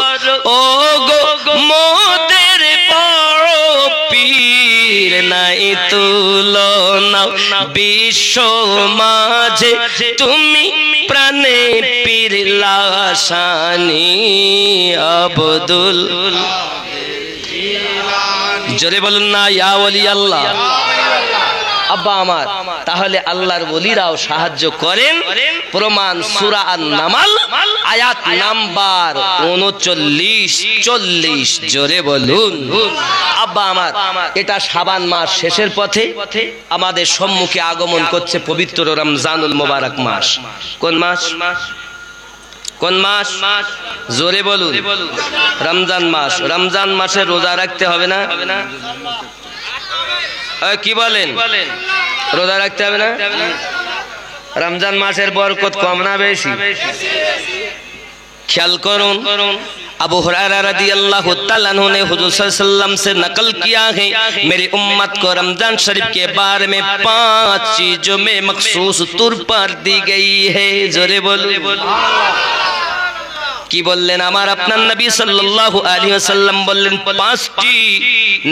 ও গো মোদের বড় পীর। নাই তুলনা বিশ্ব মাঝে তুমি প্রাণে পীর লাশানি আব্দুল জোরে বলুন না ইয়া ওলি আল্লাহ। আব্বা আমার, তাহলে আল্লাহর ওলিরাও সাহায্য করেন। প্রমাণ সূরা আন-নামাল আয়াত নাম্বার 39-40 জোরে বলুন। আব্বা আমার, এটা শাবান মাস শেষের পথে আমাদের সম্মুখে আগমন করছে পবিত্র রমজানুল মোবারক মাস। কোন মাস? কোন মাস? জোরে বলুন। রমজান মাস। রমজান মাসে রোজা রাখতে হবে না? কি বলেন? রোজা রাখতে হবে না? রমজান মাসের বরকত কম না বেশি? ख्याल करो। अबू हुरैरा रज़ियल्लाहु तआला अन्हु ने हुजूर सल्लल्लाहु अलैहि वसल्लम से नकल किया है, मेरी उम्मत को रमजान शरीफ के बारे में 5 चीजों में मखसूस तौर पर दी गई है। जोरे बोलो। কি বললেন আমার আপনার নবী সাল্লাল্লাহু আলাইহি ওয়াসাল্লাম বললেন 5টি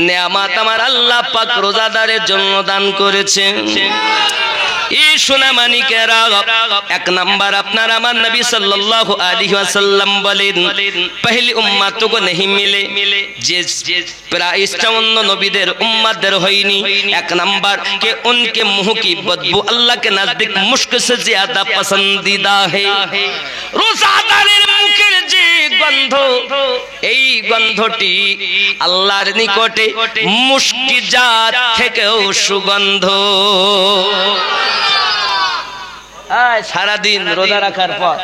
নেয়ামত আমার আল্লাহ পাক রোজাদারের জন্য দান করেছেন। এই সোনা মানিকেরা, 1 নাম্বার আপনার আমার নবী সাল্লাল্লাহু আলাইহি ওয়াসাল্লাম বলেন पहली उम्मतों को नहीं मिले जे प्राय 54 नबीদের उम्मतদের হয়নি। 1 नंबर के उनके मुंह की बदबू अल्लाह के नजदीक मुश्क से ज्यादा पसंदीदा है। রোজাদারের মুখের যে গন্ধ, এই গন্ধটি আল্লাহর নিকটে মুশকি জাত থেকেও সুগন্ধ। সারা দিন রোজা রাখার পর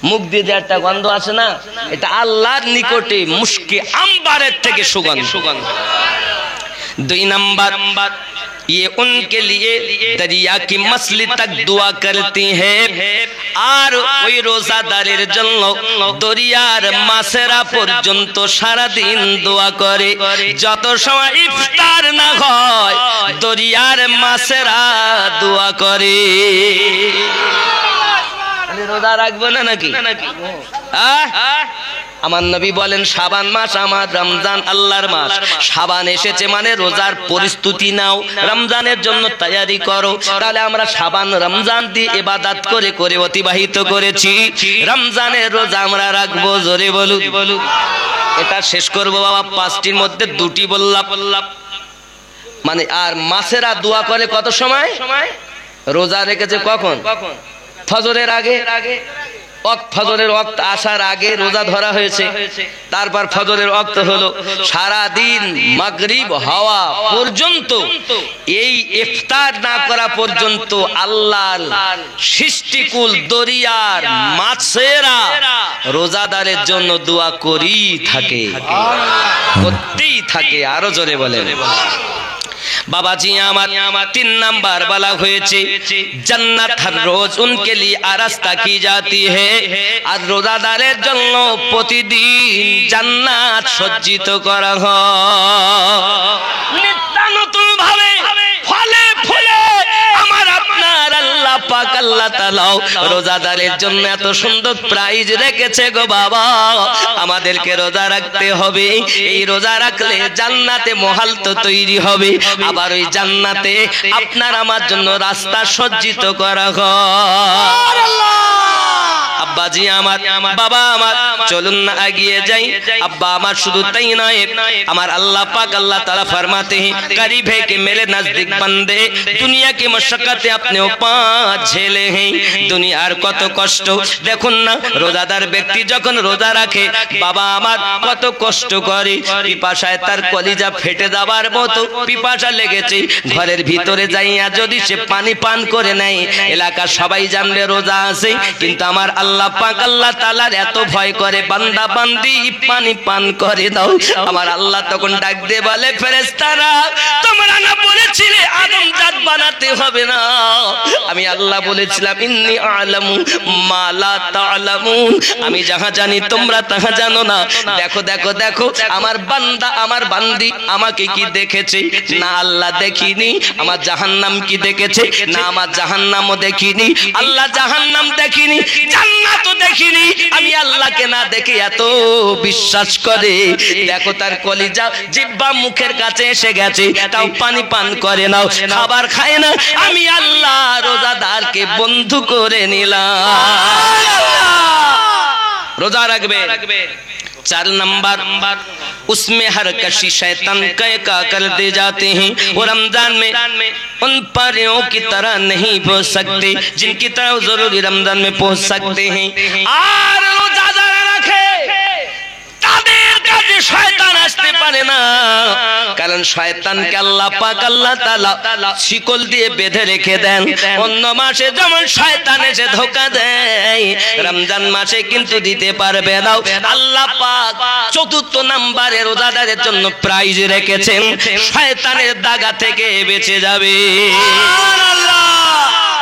মুখ দিয়ে যে একটা গন্ধ আছে না, এটা আল্লাহর নিকটে মুশকি আম্বারের থেকে সুগন্ধ। 2 নাম্বার ये उनके लिए दरिया की मछली तक दुआ करती है। আর ওই রোজাদারের জন্য দরিয়ার মাছেরা পর্যন্ত সারা দিন দোয়া করে। যত সময় ইফতার না হয় দরিয়ার মাছেরা দোয়া করে। রোজা রাখবো না নাকি? আমার নবী বলেন শাবান মাস আমার রমজান আল্লাহর মাস। শাবান এসেছে মানে রোজার প্রস্তুতি নাও, রমজানের জন্য তৈরি করো। তাহলে আমরা শাবান রমজান দিয়ে ইবাদত করে করে অতিবাহিত করেছি। রমজানের রোজা আমরা রাখবো, জোরে বলুন। এটা শেষ করবো বাবা, 5টির মধ্যে 2টি বললাম। মানে আর মাছেরা দোয়া করে কত সময়? রোজা রেখেছে কখন? ফজরের আগে। ফজরের ওয়াক্ত আসার আগে রোজা ধরা হয়েছে। তারপর ফজরের ওয়াক্ত হলো, সারা দিন মাগরিব হওয়া পর্যন্ত, এই ইফতার না করা পর্যন্ত আল্লাহর সৃষ্টিকুল দরিয়ার মাছেরা রোজাদারের জন্য দোয়া করেই থাকে, করতেই থাকে। আরো জোরে বলেন। बाबाजी আমার 3 नंबर बला হয়েছে জান্নাত हर रोज उनके लिए आरास्ता की जाती है। আর রোজাদারের জন্য প্রতিদিন জান্নাত সজ্জিত করা হয় নিত্যানতুন ভাবে, ফলে ফুলে। আমার আপনার আল্লাহ পাক আল্লাহ তাআলা রোজাদারের জন্য এত সুন্দর প্রাইজ রেখেছে গো বাবা। আমাদেরকে রোজা রাখতে হবে। এই রোজা রাখলে জান্নাতে মহল তো তৈরি হবে, আবার ওই জান্নাতে আপনার আমার জন্য রাস্তা সজ্জিত করা হয়। আব্বাজি আমার, বাবা আমার, চলুন না এগিয়ে যাই। আব্বা আমার শুধু তাই নয়, আমার আল্লাহ পাক আল্লাহ তাআলা ফরমাতে हैं करीब है कि मेरे नजदीक बंदे दुनिया की मशक्कत अपने ऊपर झेले हैं। দুনিয়ার কত কষ্ট দেখুন না। রোজাদার ব্যক্তি যখন রোজা রাখে বাবা আমার কত কষ্ট করে, পিপাসায় তার কলিজা ফেটে যাবার মতো পিপাসা লেগেছে। ঘরের ভিতরে যাইয়া যদি সে পানি পান করে নেয়, এলাকার সবাই জানবে রোজা আছে। কিন্তু আমার আল্লাহ পাক আল্লাহ তাআলার এত ভয় করে, বান্দা বান্দি পানি পান করে দাও। আমার আল্লাহ তখন ডাক দিয়ে বলে, ফেরেশতারা তোমরা না বলেছিলে আদম জাত বানাতে হবে না? আমি আল্লাহ বলেছিলাম ইন্নী আ'লামু মা লা তা'লামুন, আমি যাহা জানি তোমরা তাহা জানো না। দেখো দেখো দেখো আমার বান্দা আমার বান্দি আমাকে কি দেখেছে? না আল্লাহ দেখিনি। আমার জাহান্নাম কি দেখেছে? না আমার জাহান্নামও দেখিনি। আল্লাহ জাহান্নাম দেখিনি, জান্নাতও দেখিনি। আমি আল্লাহকে না দেখে এত বিশ্বাস করে। দেখো তার কলিজা জিহ্বা মুখের কাছে এসে গেছে, তাও পানি পান করে না, খাবার খায় না। আমি আল্লাহ রোজাদারকে বন্ধু করে নিলাম। রোজা রাখবে। 4 नंबर उसमें हर कशी शैतान का कर दे जाते हैं। वो रमजान में उन परियों की तरह नहीं पहुंच सकते जिनकी तरह जरूरी रमजान में पहुंच सकते हैं। और रोजा रखे তাদের কাছে শয়তান আসতে পারে না, কারণ শয়তানকে আল্লাহ পাক আল্লাহ তাআলা শিকল দিয়ে বেঁধে রেখে দেন। অন্য মাসে যেমন শয়তান এসে ধোঁকা দেয়, রমজান মাসে কিন্তু দিতে পারবে না। আল্লাহ পাক 4 নম্বরে রোজাদারের জন্য প্রাইজ রেখেছেন, শয়তানের দাগা থেকে বেঁচে যাবে। সুবহানাল্লাহ।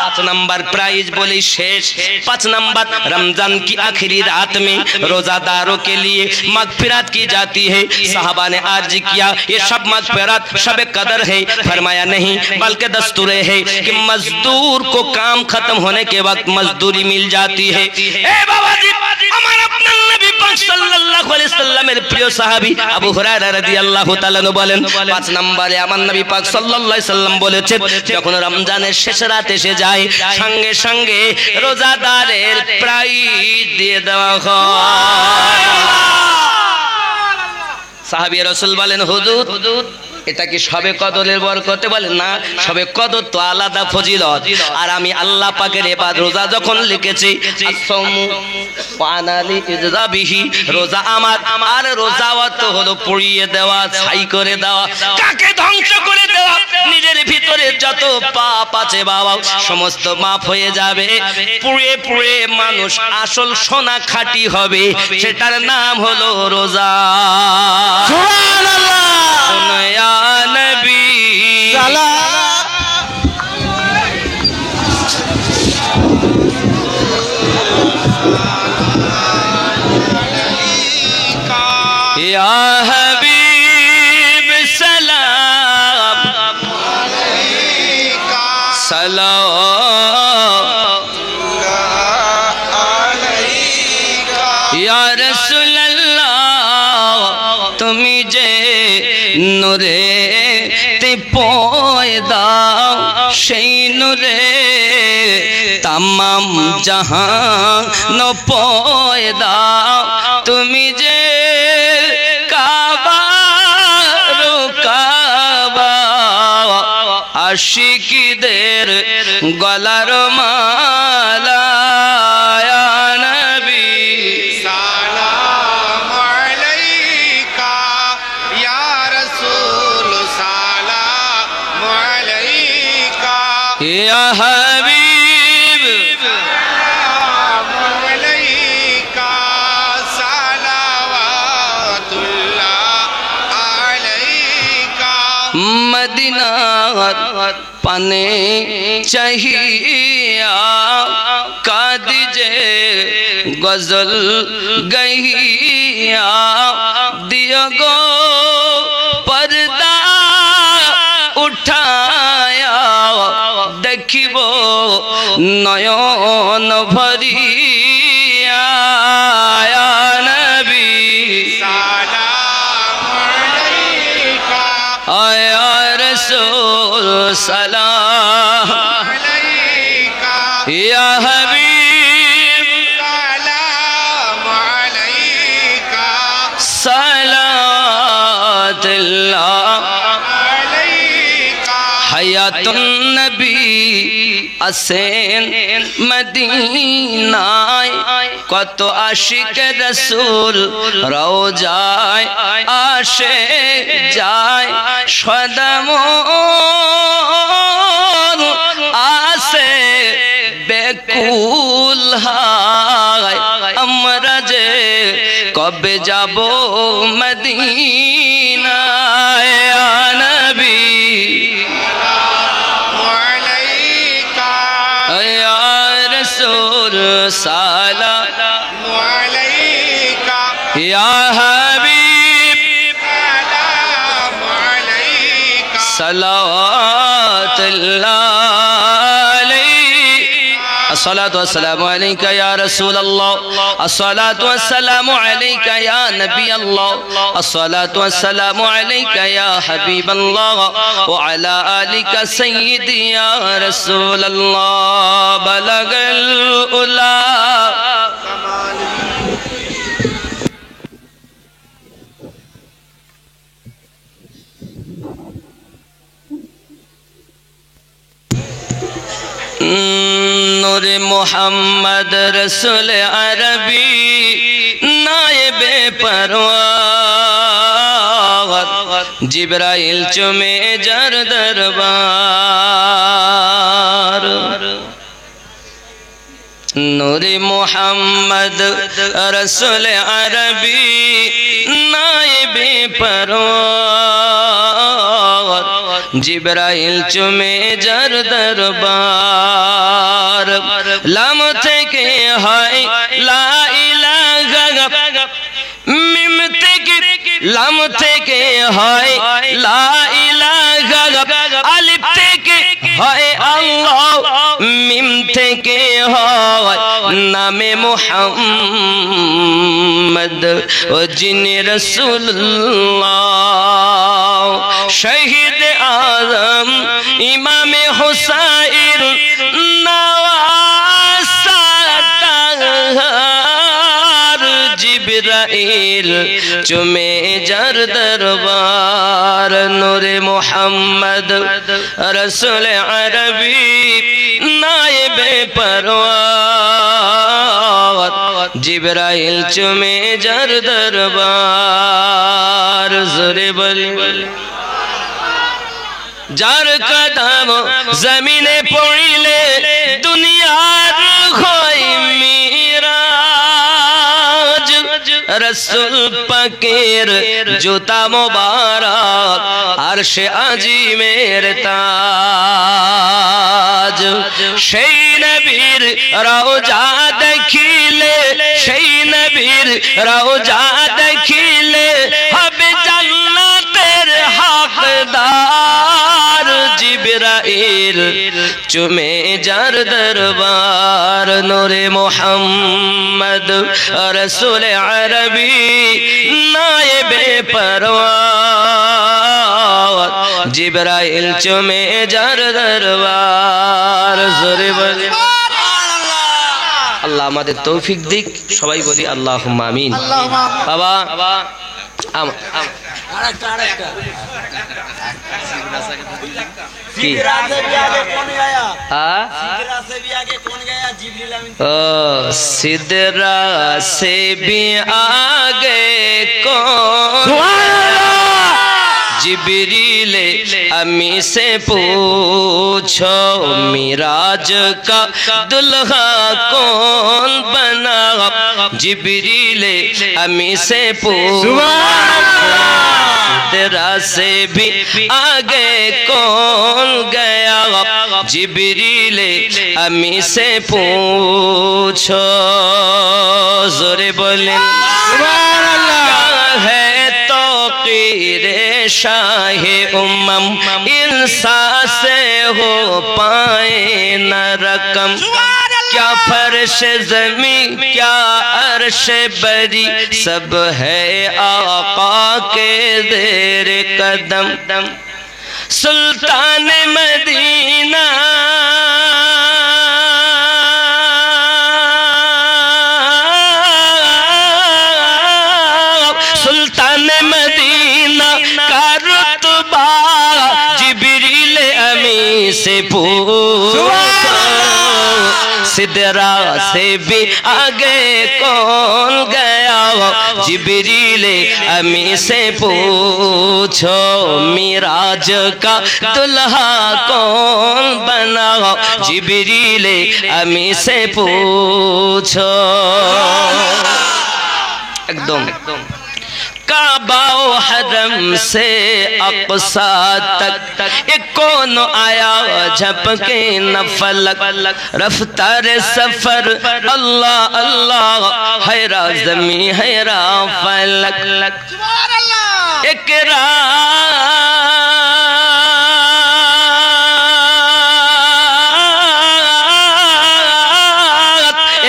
5 नंबर प्राइज बोली शेष। 5 नंबर रमजान की आखिरी रात में रोजादारों के लिए मगफिरत की जाती है। साहबा ने अर्ज किया ये सब मगफिरत शब कदर है? फरमाया नहीं, बल्कि दस्तूर है कि मजदूर को काम खत्म होने के वक्त मजदूरी मिल जाती है। ए बाबा जी, हमारा अपना नबी पाक सल्लल्लाहु अलैहि वसल्लमेर प्रिय साहाबी আবু হুরায়রা রাদিয়াল্লাহু তাআলা বলেন, 5 নম্বরে আমার নবী পাক সাল্লাল্লাহু আলাইহি সাল্লাম বলেছেন, যখন রমজানের শেষ রাত এসে যায় সঙ্গে সঙ্গে রোজাদারের প্রাইজ দিয়ে দেওয়া হয়। সাহাবী রাসূল বলেন, হুজুর এটা কি সবে কদরের বরকতে? বলেন না, সবে কদর তো আলাদা ফজিলত। আর আমি আল্লাহ পাকের ইবাদত রোজা যখন লিখেছি আসসামু পানালি ইজরাবিহি, রোজা আমার, আর রোজাওয়াত হলো পুড়িয়ে দেওয়া, ছাই করে দেওয়া, কাকে ধ্বংস করে দেওয়া। নিজের ভিতরে যত পাপ আছে বাবা সমস্ত মাফ হয়ে যাবে। পুড়ে পুড়ে মানুষ আসল সোনা খাঁটি হবে, সেটার নাম হলো রোজা। সুবহানাল্লাহ। নবী সালাম या हबीब सलाम सलाम या रसूल अल्लाह তুমি যে নূরে তে পয়দা সেই নূরে तमाम जहान पयदा তুমি যে কাবা কাবা আশিকীদের গলার মালা ইয়া নবী সালাম আলাইকা ইয়া রাসূল সালাম আলাইকা ইয়া হাবিব সালাম আলাইকা সালাওয়াতুল্লাহ আলাইকা মদিনার পানে चाहिया कादिजे गजल गहिया दियो गो पर्दा उठाया देखिबो नयन भरिया या नबी সালাম আলাইকা या रसूल सलाम আলাইকা या हबीब সালাম আলাইকা सलातुल्लाह আলাইকা हयातुन नबी আসেন মদিনায় কত আশিক রাসূল রওজায় আসে যায় সদামন আসে বেকুল হায় আমরা যে কবে যাব মদিনায় ইয়া নবী আলাইকা या रसूल सलाम আলাইকা या हबीब সালাম আলাইকা सलावतुल्लाह अलैहि الصلاة والسلام عليك يا رسول الله الصلاة والسلام عليك يا نبي الله الصلاة والسلام عليك يا حبيب الله وعلى آلك سيدي يا رسول الله بلغ الأولى नूर मोहम्मद रसूल अरबी नायबे परवार जिब्राइल चुमे जर दरबार नूर मोहम्मद रसूल अरबी नायबे परवार जिब्राइल चुमे जर दरबार लाम থেকে হয় লা ইলাহা মিম থেকে লাম থেকে হয় লা ইলাহা আলিফ থেকে হয় আল্লাহ মিম থেকে হয় নামে মুহাম্মদ ও যিনি রাসূলুল্লাহ শহীদ আজম ইমামে হুসাইন নওয়াসাতার জিবরাইল চুমে যার দরবার নূরে মুহাম্মদ রাসূল আরবি নায়েবে পরওয়ার জিবরাইল চুমে যার দরবার জোরে বলি যার কদম জমিনে পড়িলে দুনিয়ার হয় মিরাজ রসুল পাকের জুতা মোবারক আরশে আজিমের তাজ সেই নবীর রওজা দেখিলে নবীর রওজা দেখিলে হবে জান্নাতের হকদার জিবরাইল চুমে যার দরবার নূরে মুহাম্মদ রসুল আরবি নায়েবে পরওয়ার জিবরাইল চুমে যার দরবার জোরে বলে আল্লাহ আমাদের তৌফিক দিক সবাই বলি আল্লাহুম্মা আমিন বাবা কি सिदरा से भी आगे कौन जिब्रील अमी से पूछो मिराज का दुल्हा कौन बना जिब्रील अमी से पूछो तेरा से भी आगे कौन गया जिब्रील अमी से पूछो जोरे बोले सुभान अल्लाह है तो कीरे शाहे उम्मम इंसा से हो पाए न रकम क्या फर्श ज़मीं क्या अर्श बरी सब है आका के ज़ेर कदम सुल्तान मदीना सुल्तान मदीना का रुतबा जिब्रील अमी से पूछो सिदरा से भी आगे कौन गया जिब्रील अमी से पूछो मिराज का दुल्हा कौन बना जिब्रील अमी से पूछो एकदम काबा हरम से अक़सा तक एक कौन आया झपके न फलक रफ्तार सफर अल्लाह अल्लाह हैरा ज़मीं हैरा फलक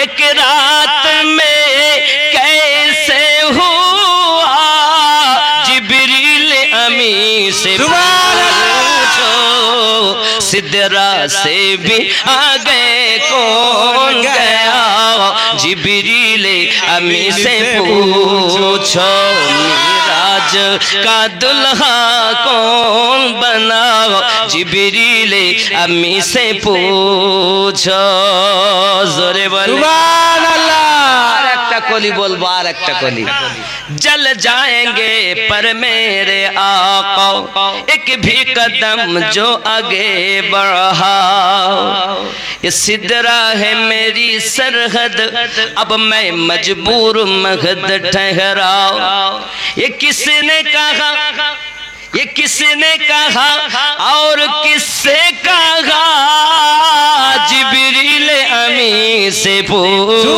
एक रात में कैसे हुआ जिब्रील अमी से पूछो सिदरा से भी आगे कौन गया जिब्रील अमी से पूछो मिराज का दुल्हा कौन बना जिब्रील अमी से पूछो जोरे बोले सुभान अल्लाह कली बोल बार एक कली जल जाएंगे पर मेरे आका एक भी कदम जो आगे बढ़ा ये सिदरा है मेरी सरहद अब मैं मजबूर महद ठहरा ये किसने कहा ये किसने कहा और किससे कहा जिब्रील अमी से पूछो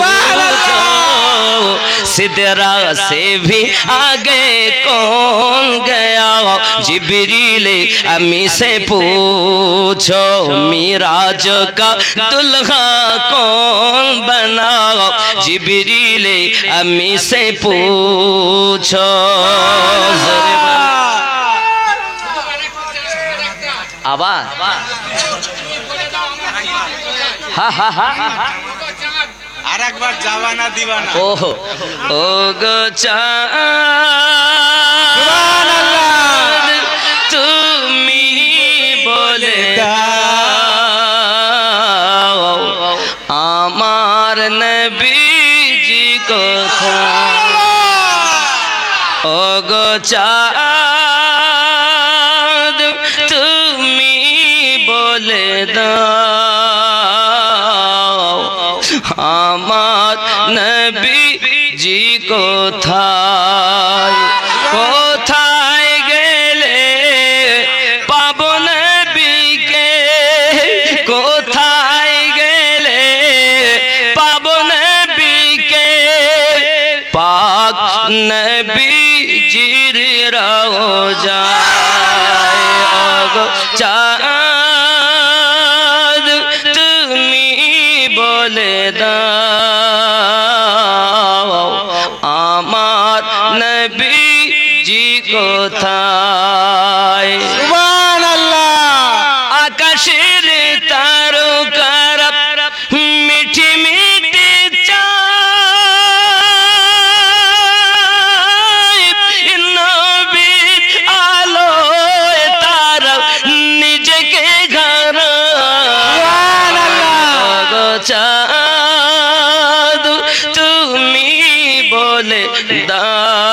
सिदरा से भी आगे कौन गया जिब्रील अमी से पूछो मिराज का दुल्हा कौन बना जिब्रील अमी से पूछो आवाज हा हा हा আর একবার জাওয়ানা দিওয়ানা ओहो ओ गो তুমি বলে দাও আমার নবীজি কোথায় ও গো চাঁদ তুমি বলে দাও আমার নবীজি কোথায় কোথায় গেলে পাবো নবীকে কোথায় গেলে পাবো নবীকে নবীজির রওজায় ওগো চাঁদ তুমি বলে দাও আমার নবীজি কোথায়। সুবহানাল্লাহ। আকাশের তারকারা মিঠি মিঠি চায় নবীর আলোয় তারা নিজেকে ঘাড়া চাঁদ তুমি বলে দাও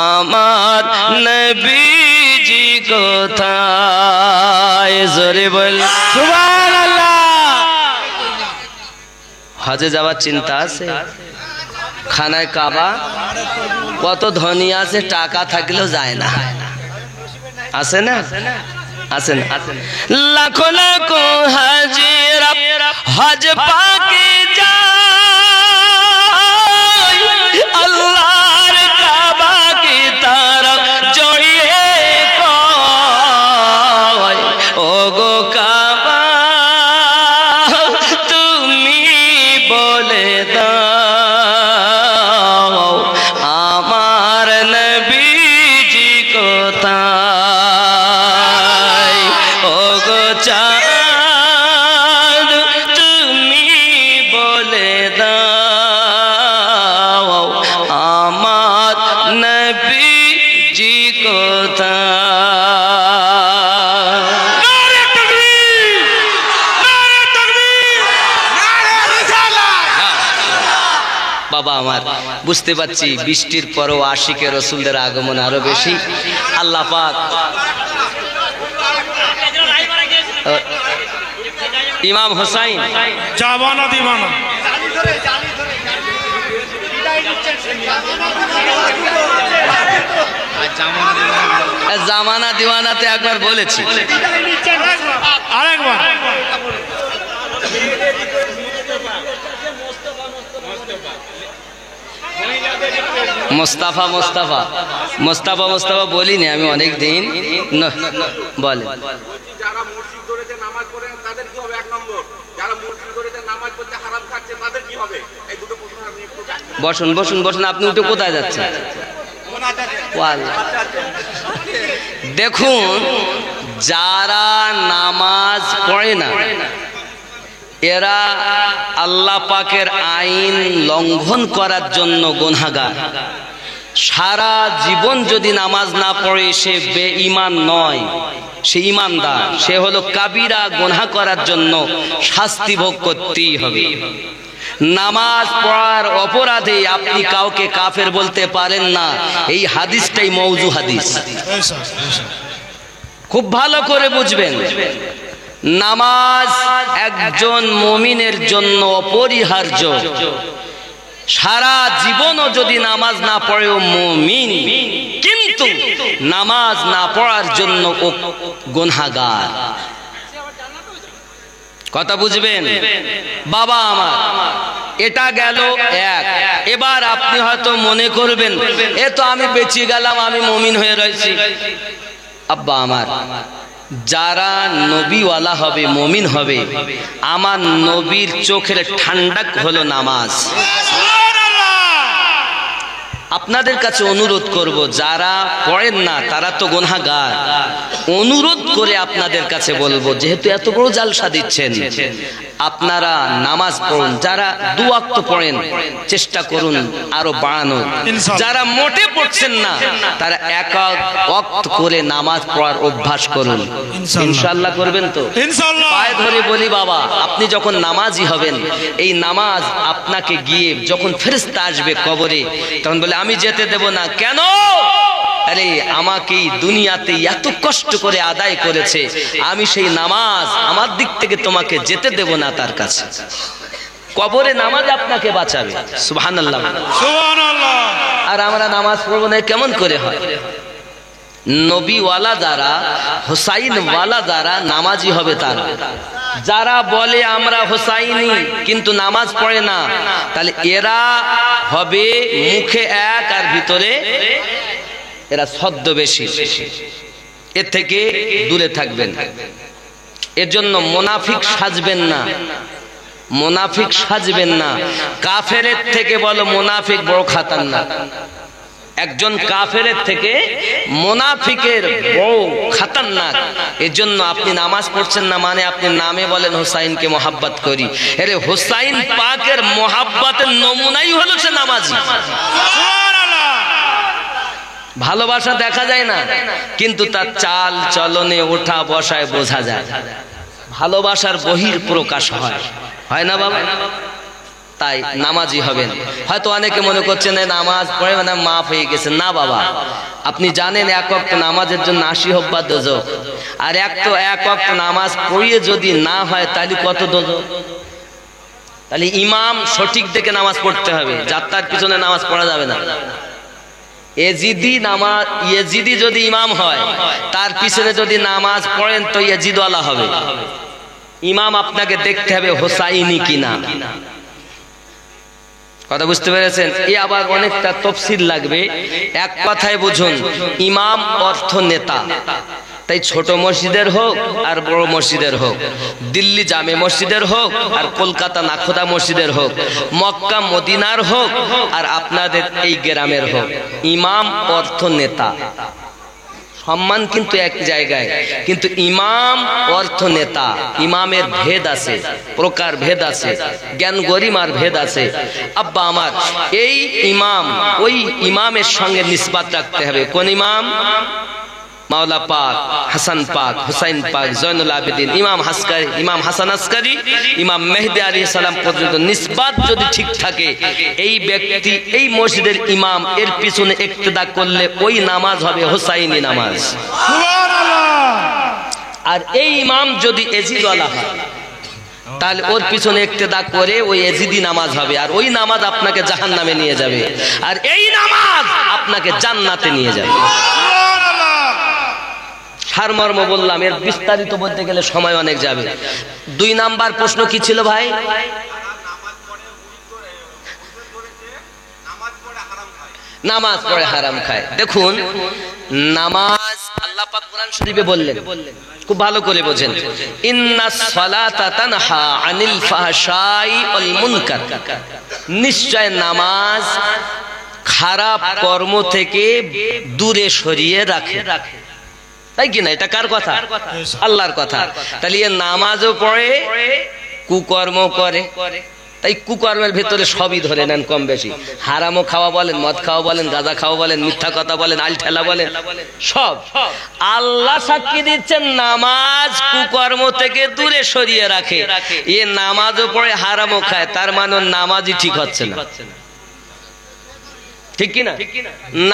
আমার নবীজি কোথায়। জোরে বল সুবহানাল্লাহ। হজে যাওয়ার চিন্তা আছে? খানায় কাবা কত ধনী আছে, টাকা থাকলেও যায় না, আছে না? আছে না? লাখো লাখো হাজিরা হজ পাকে যায় আল্লাহর কাবা কি তারা জড়িয়ে কয় ওগো কাবা তুমি বলে দাও আমার নবীজি কোথায়। ওগো চাঁদ তুমি বলে দাও আমার নবীজি কোথায়। নারে তাকবীর, নারে তাকবীর, নারে রিসালাত। বাবা আমার বুঝতে পারছি বৃষ্টির পরও আশিকে রসুলদের আগমন আরো বেশি। আল্লাহ পাক ইমাম হোসাইন জাবানা দিবানা। জামানা দিওয়ানাতে একবার বলেছি, আরেকবার মোস্তাফা মোস্তাফা মোস্তাফা মোস্তাফা বলিনি আমি অনেক দিন বলে। যারা মসজিদ ধরেছে নামাজ পড়ে তাদের কি হবে? এক নম্বর, যারা মসজিদ ধরেছে নামাজ পড়তে হারাম খাচ্ছে তাদের কি হবে? এই দুটো প্রশ্ন আমি একটু জানি। বসুন বসুন বসুন, আপনি উঠে কোথায় যাচ্ছেন? দেখুন, যারা নামাজ পড়ে না এরা আল্লাহ পাকের আইন লঙ্ঘন করার জন্য গুনাহগার। সারা জীবন যদি নামাজ না পড়ে সে বেঈমান নয়, সে ঈমানদার। সে হলো কাবিরা গুনাহ করার জন্য শাস্তি ভোগ করতেই হবে। নামাজ পড়ার অপরাধে আপনি কাউকে কাফের বলতে পারেন না, এই হাদিসটাই মওযু হাদিস। খুব ভালো করে বুঝবেন, নামাজ একজন মুমিনের জন্য অপরিহার্য। সারা জীবনও যদি নামাজ না পড়েও মুমিন, কিন্তু নামাজ না পড়ার জন্য ও গুনাহগার। কথা বুঝবেন বাবা আমার? এটা গেল এক। এবার আপনি হয়তো মনে করবেন এ তো আমি বেঁচে গেলাম, আমি মুমিন হয়ে রয়েছি। আব্বা আমার, যারা নবীওয়ালা হবে, মুমিন হবে, আমার নবীর চোখের ঠান্ডা হলো নামাজ। আপনাদের কাছে অনুরোধ করব, যারা পড়েন না তারা তো গুনাহগার। অনুরোধ করে আপনাদের কাছে বলবো, যেহেতু এত বড় জালসা দিচ্ছেন, আপনারা নামাজ পড়ুন। যারা দু ওয়াক্ত পড়েন চেষ্টা করুন আরো বাড়ানো। যারা মোটে পড়ছেন না তারা এক ওয়াক্ত করে নামাজ পড়ার অভ্যাস করুন। ইনশাআল্লাহ করবেন তো? ইনশাআল্লাহ। পায়ে ধরে বলি বাবা, আপনি যখন নামাজি হবেন, এই নামাজ আপনাকে গিয়ে যখন ফেরেশতা আসবে কবরে, তখন বলে আমি যেতে দেব না। কেন? আরে আমাকে দুনিয়াতে এত কষ্ট করে আদায় করেছে, আমি সেই নামাজ আমার দিক থেকে তোমাকে যেতে দেব না তার কাছে। কবরে নামাজ আপনাকে বাঁচাবে। সুবহানাল্লাহ, সুবহানাল্লাহ। আর আমরা নামাজ পড়বো না, কেমন করে হয়? নবীওয়ালা যারা, হোসাইন ওয়ালা যারা নামাজি হবে তারা। যারা বলে আমরা হোসাইনি কিন্তু নামাজ পড়ে না, তাহলে এরা হবে মুখে এক আর ভিতরে এরা ছদ্মবেশী। এর থেকে দূরে থাকবেন। এর জন্য মুনাফিক সাজবেন না, মুনাফিক সাজবেন না। কাফেরের থেকে বলো মুনাফিক বড় খাতারনাক। একজন কাফেরের থেকে মুনাফিকের বড় খাতারনাক। এর জন্য আপনি নামাজ পড়ছেন না মানে আপনি নামে বলেন হোসাইনকে মোহাব্বত করি। আরে হোসাইন পাকের মোহাব্বতের নমুনাই হলো সে নামাজি। ভালোবাসা দেখা যায় না, কিন্তু তার চাল চলনে ওঠা বসায় বোঝা যায়। ভালোবাসার বহির প্রকাশ হয়, হয় না বাবা? তাই নামাজি হবেন। হয়তো অনেকে মনে করছেন নামাজ পড়ে মানে মাফ হয়ে গেছে। না বাবা, আপনি জানেন এক ওয়াক্ত নামাজের জন্য 80 হোক বা দোজখ। আর এক ওয়াক্ত নামাজ পড়িয়ে যদি না হয় তাহলে কত দোজখ। তাহলে ইমাম সঠিক দেখে নামাজ পড়তে হবে, যাত্রার পিছনে নামাজ পড়া যাবে না। ইয়েজিদি যদি ইমাম হয় তার পিছনে যদি নামাজ পড়েন তো ইয়েজিদওয়ালা হবে। ইমাম আপনাকে দেখতে হবে হোসাইনি কিনা। কথা বুঝতে পেরেছেন? এ আবার অনেকটা তফসিল লাগবে। এক কথায় বুঝুন, ইমাম অর্থ নেতা। তাই ছোট মসজিদের হোক আর বড় মসজিদের হোক, দিল্লি জামে মসজিদের হোক আর কলকাতা নাখোদা মসজিদের হোক, মক্কা মদিনার হোক আর আপনাদের এই গ্রামের হোক, ইমাম অর্থ নেতা। সম্মান কিন্তু এক জায়গায়, কিন্তু ইমাম অর্থ নেতা। ইমামের ভেদ আছে, প্রকার ভেদ আছে, জ্ঞান গরিমার ভেদ আছে। আব্বা আমার এই ইমাম ওই ইমামের সঙ্গে নিসবত রাখতে হবে। কোন ইমাম? মাওলা পাক, হাসান পাক, হুসাইন পাক, জয়নুল আবেদিন, ইমাম হাসকারি, ইমাম হাসান আসকারি, ইমাম মেহেদী আলাইহিস সালাম পর্যন্ত নিসবত যদি ঠিক থাকে, এই ব্যক্তি এই মসজিদের ইমাম, এর পিছনে ইক্তেদা করলে ওই নামাজ হবে হুসাইনি নামাজ। আর এই ইমাম যদি এজিদওয়ালা হয় তাহলে ওর পিছনে ইক্তেদা করে ওই এজিদি নামাজ হবে, আর ওই নামাজ আপনাকে জাহান্নামে নিয়ে যাবে, আর এই নামাজ আপনাকে জান্নাতে নিয়ে যাবে। সারমর্ম বললাম, এর বিস্তারিত বলতে গেলে সময় অনেক যাবে। 2 নাম্বার প্রশ্ন কি ছিল ভাই? নামাজ পড়ে হারাম খায়। দেখুন, নামাজ আল্লাহ পাক কোরআন শরীফে বললেন, খুব ভালো করে বোঝেন, ইন্নাস সালাতা তানহা আনিল ফাহশাই ওয়াল মুনকার। নিশ্চয় নামাজ খারাপ কর্ম থেকে দূরে সরিয়ে রাখে। তাই কি না? এটা কার কথা? আল্লাহর কথা। তাহলে এ নামাজও পড়ে, কুকর্ম করে। তাই কুকর্মের ভেতরে সবই ধরে নেন কম বেশি। হারামও খাওয়া বলেন, মদ খাওয়া বলেন, গাঁজা খাওয়া বলেন, মিথ্যা কথা বলেন, আল ঠেলা বলেন, সব। আল্লাহ সাক্ষী দিচ্ছেন নামাজ কুকর্ম থেকে দূরে সরিয়ে রাখে। এ নামাজও পড়ে হারামও খায়, তার মানে নামাজই ঠিক হচ্ছে না। ঠিক কিনা?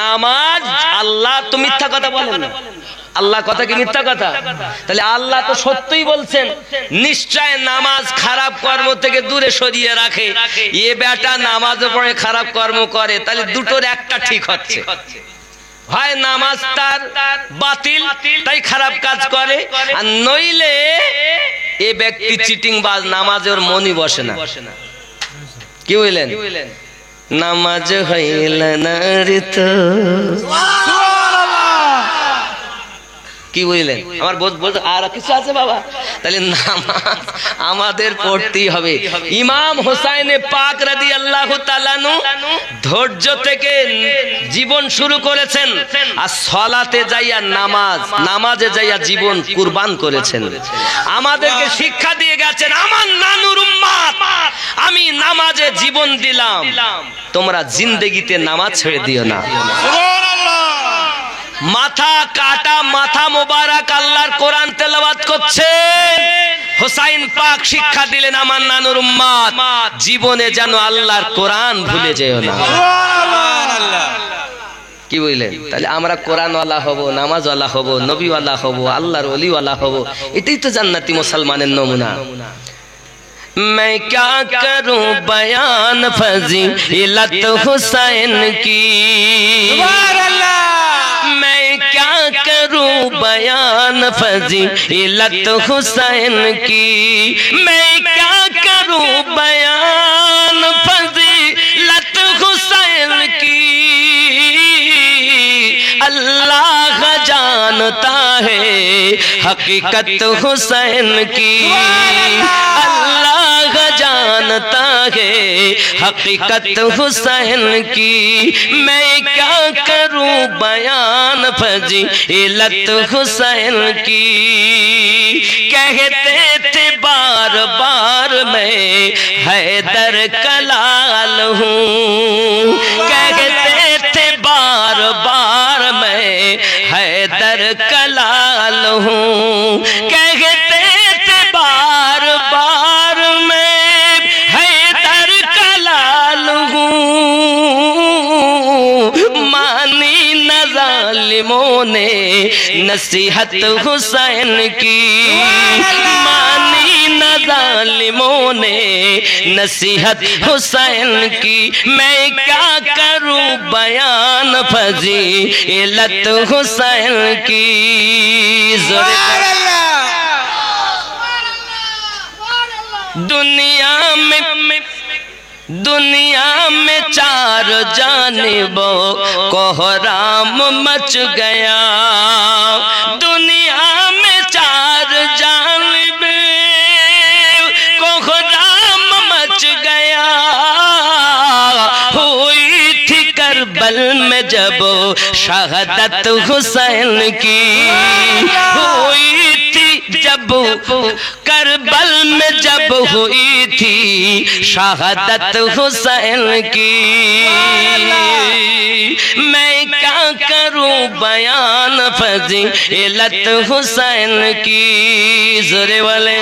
নামাজ আল্লাহ তো মিথ্যা কথা বলেন না, আল্লাহ কথা কি মিথ্যা কথা? তাহলে আল্লাহ তো সত্যই বলছেন, নিশ্চয় নামাজ খারাপ কর্ম থেকে দূরে সরিয়ে রাখে। এ বেটা নামাজ পড়ে খারাপ কর্ম করে, তাহলে দুটোর একটা ঠিক হচ্ছে। হয় নামাজ তার বাতিল, তাই খারাপ কাজ করে, আর নইলে এ ব্যক্তি চিটিংবাজ, নামাজে ওর মনই বসে না। কি বললেন? নামাজ হইল না রে তো। কি বুঝলেন? আমার বলতে আর কিছু আছে বাবা? তাহলে নামাজ আমাদের পড়তেই হবে। ইমাম হোসাইনে পাক রাদিয়াল্লাহু তাআলা আনহু ধৈর্য থেকে জীবন শুরু করেছেন, আর সালাতে যাইয়া নামাজে যাইয়া জীবন কুরবান করেছেন। আমাদেরকে শিক্ষা দিয়ে গেছেন, আমার নানুর উম্মত, আমি নামাজে জীবন দিলাম, তোমরা জিন্দেগিতে নামাজ ছেড়ে দিও না। মাথা কাটা, মাথা মোবারক আল্লাহর কোরআন তেলাওয়াত করছেন, হোসাইন পাক শিক্ষা দিলেন, আমার নানুর উম্মত, জীবনে যেন আল্লাহর কোরআন ভুলে যেও না। কি বুঝলেন? তাহলে আমরা কোরআনওয়ালা হব, নামাজওয়ালা হব, নবীওয়ালা হব, আল্লাহর ওলিওয়ালা হব। এটাই তো জান্নাতি মুসলমানের নমুনা। मैं क्या करूं बयान फजीलत हुसैन की, मैं क्या करूं बयान फजीलत हुसैन की, मैं क्या करूं बयान फजीलत हुसैन की। अल्लाह जानता है हकीकत हुसैन की, अल्लाह जानता है हकीकत हुसैन की। मैं क्या करूं बयान फजीलत हुसैन की। कहते थे बार बार मैं हैदर कलाल हूँ, कहते थे बार बार मैं हैदर कलाल हूँ, कहते थे बार बार मैं हैदर कलाल हूँ। मानी न जालिमों ने नसीहत हुसैन की, मानी न जालिमों ने नसीहत हुसैन की। मैं क्या करूं बयान फजीलत हुसैन की। दुनिया में चार जानिबों कोहराम मच गया, दुनिया में चार जानिबों कोहराम मच गया। हुई थी करबल में जब शहादत हुसैन की, हुई थी जब करबल में जब हुई थी शहादत हुसैन की। मैं क्या करूं बयान फजीलत हुसैन की। जोरे वाले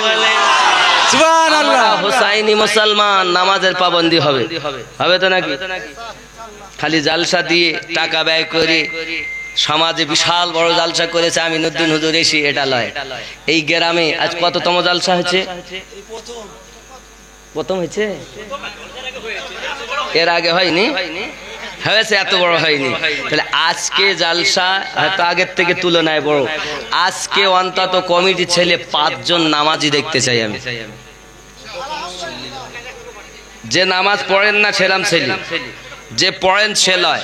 सुभान अल्लाह। हुसैनी मुसलमान नामाजेर पाबंदी হবে, হবে তো নাকি? খালি জালসা দিয়ে টাকা ব্যয় করে সমাজে বিশাল বড় জালসা করেছে আমিনুদ্দিন হুজুর এসে, এটা লয়। এই গ্রামে আজ কততম জালসা হয়েছে? প্রথম হয়েছে, এর আগে হয়নি, হয়েছে এত বড় হয়নি। তাহলে আজকে জালসা হয়তো আগের থেকে তুলনায় বড়। আজকে অন্তত কমিটি ছেলে 5 জন নামাজি দেখতে চাই আমি। যে নামাজ পড়েন না সেরাম ছেলে, যে পড়েন সে লয়,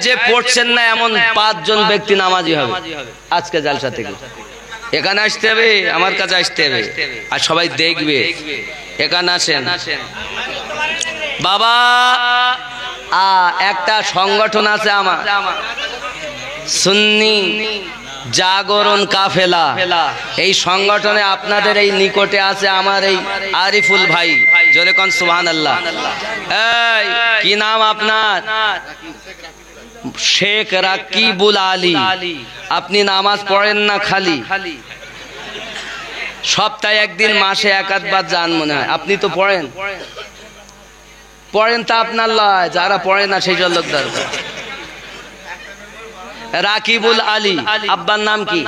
যে পড়ছেন না এমন 5 জন ব্যক্তি নামাজি হবে আজকে জালসা থেকে। এখানে আসতে হবে, আমার কাছে আসতে হবে, আর সবাই দেখবে। এখানে আসেন বাবা। একটা সংগঠন আছে আমার, সুন্নি জাগরণ কাফেলা। এই সংগঠনে আপনাদের এই নিকটে আছে আমার এই আরিফুল ভাই। জোরে কোন সুবহানাল্লাহ। এই কি নাম আপনার? শেখ রাকিবুল আলী। আপনি নামাজ পড়েন না খালি? সপ্তাহে একদিন, মাসে এক আধবার যান মনে হয়। আপনি তো পড়েন, পড়েন তা আপনার লয়, যারা পড়ে না সেই লোক দরকার। রাকিবুল আলী, আব্বার নাম কি?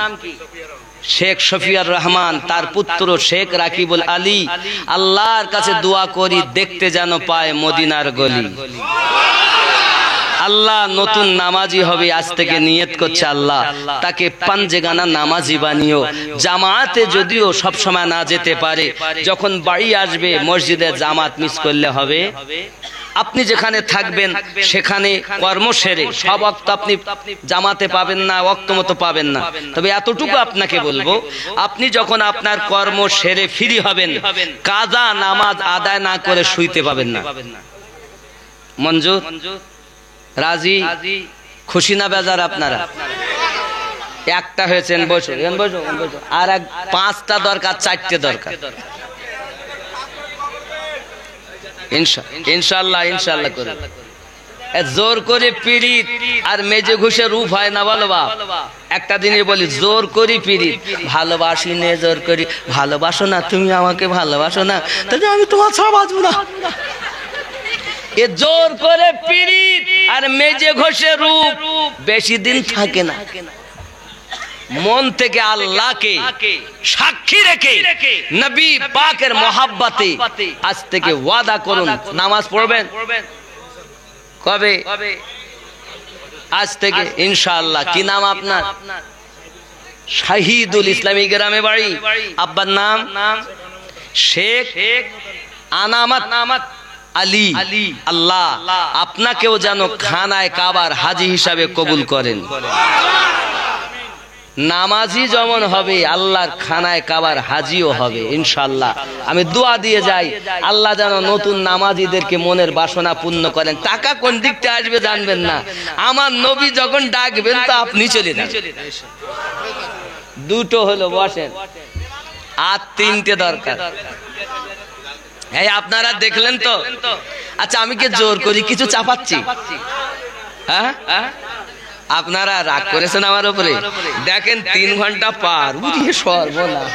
শেখ শফিউর রহমান, তার পুত্র শেখ রাকিবুল আলী। আল্লাহর কাছে দোয়া করি দেখতে যেন পায় মদিনার গলি। আল্লাহ নতুন নামাজি হবে, আজ থেকে নিয়ত করছে আল্লাহ তাকে পাঞ্জেগানা নামাজি বানিও। জামাতে যদিও সব সময় না যেতে পারে, যখন বাড়ি আসবে মসজিদে জামাত মিস করলে হবে। আপনি যেখানে থাকবেন সেখানে কর্ম সেরে সব ওয়াক্ত আপনি জামাতে পাবেন না, ওয়াক্ত মতো পাবেন না। তবে এতটুকু আপনাকে বলবো, আপনি যখন আপনার কর্ম সেরে ফ্রি হবেন, কাজা নামাজ আদায় না করে শুইতে পাবেন না। মঞ্জুর? রাজি? খুশি না বেজার আপনারা? একটা হয়েছেন, বসো, আর 5টা দরকার, 4টে দরকার। ইনশাআল্লাহ ইনশাআল্লাহ করে। জোর করে পিড়িত আর মেজে ঘুষে রূপ হয় না বলো বাপ। একটা দিনে বলি জোর করি পিড়িত, ভালোবাসি নে জোর করি। ভালোবাসো না তুমি আমাকে, ভালোবাসো না তাহলে আমি তোমার ছাড়া বাঁচবো না। এ জোর করে পিড়িত আর মেজে ঘষে রূপ বেশি দিন থাকে না। মন থেকে আল্লাহকে সাক্ষী রেখে নবী পাকের মহাব্বতে আজ থেকে ওয়াদা করুন নামাজ পড়বেন। কবে? আজ থেকে ইনশাআল্লাহ। কি নাম আপনার? শাহিদুল ইসলামী গ্রামে বাড়ি। আব্বার নাম শেখ আনামত আলী। আল্লাহ আপনাকেও যেন খানায় কাবার হাজি হিসাবে কবুল করেন। নামাজি যেমন হবে আল্লাহর খানায় কাবার হাজিও হবে ইনশাআল্লাহ। আমি দোয়া দিয়ে যাই আল্লাহ যেন নতুন নামাজিদেরকে মনের বাসনা পূর্ণ করেন। টাকা কোন দিক থেকে আসবে জানবেন না, আমার নবী যখন ডাকবেন তো আপনি চলে যান। দুটো হলো, বসেন। আর তিনটে দরকার। এই আপনারা দেখলেন তো? আচ্ছা আমি কি জোর করি কিছু চাপাচ্ছি? হ্যাঁ, আপনারা রাগ করেছেন আমার উপরে? দেখেন 3 ঘন্টা পার, বুঝিয়ে সর্বনাশ।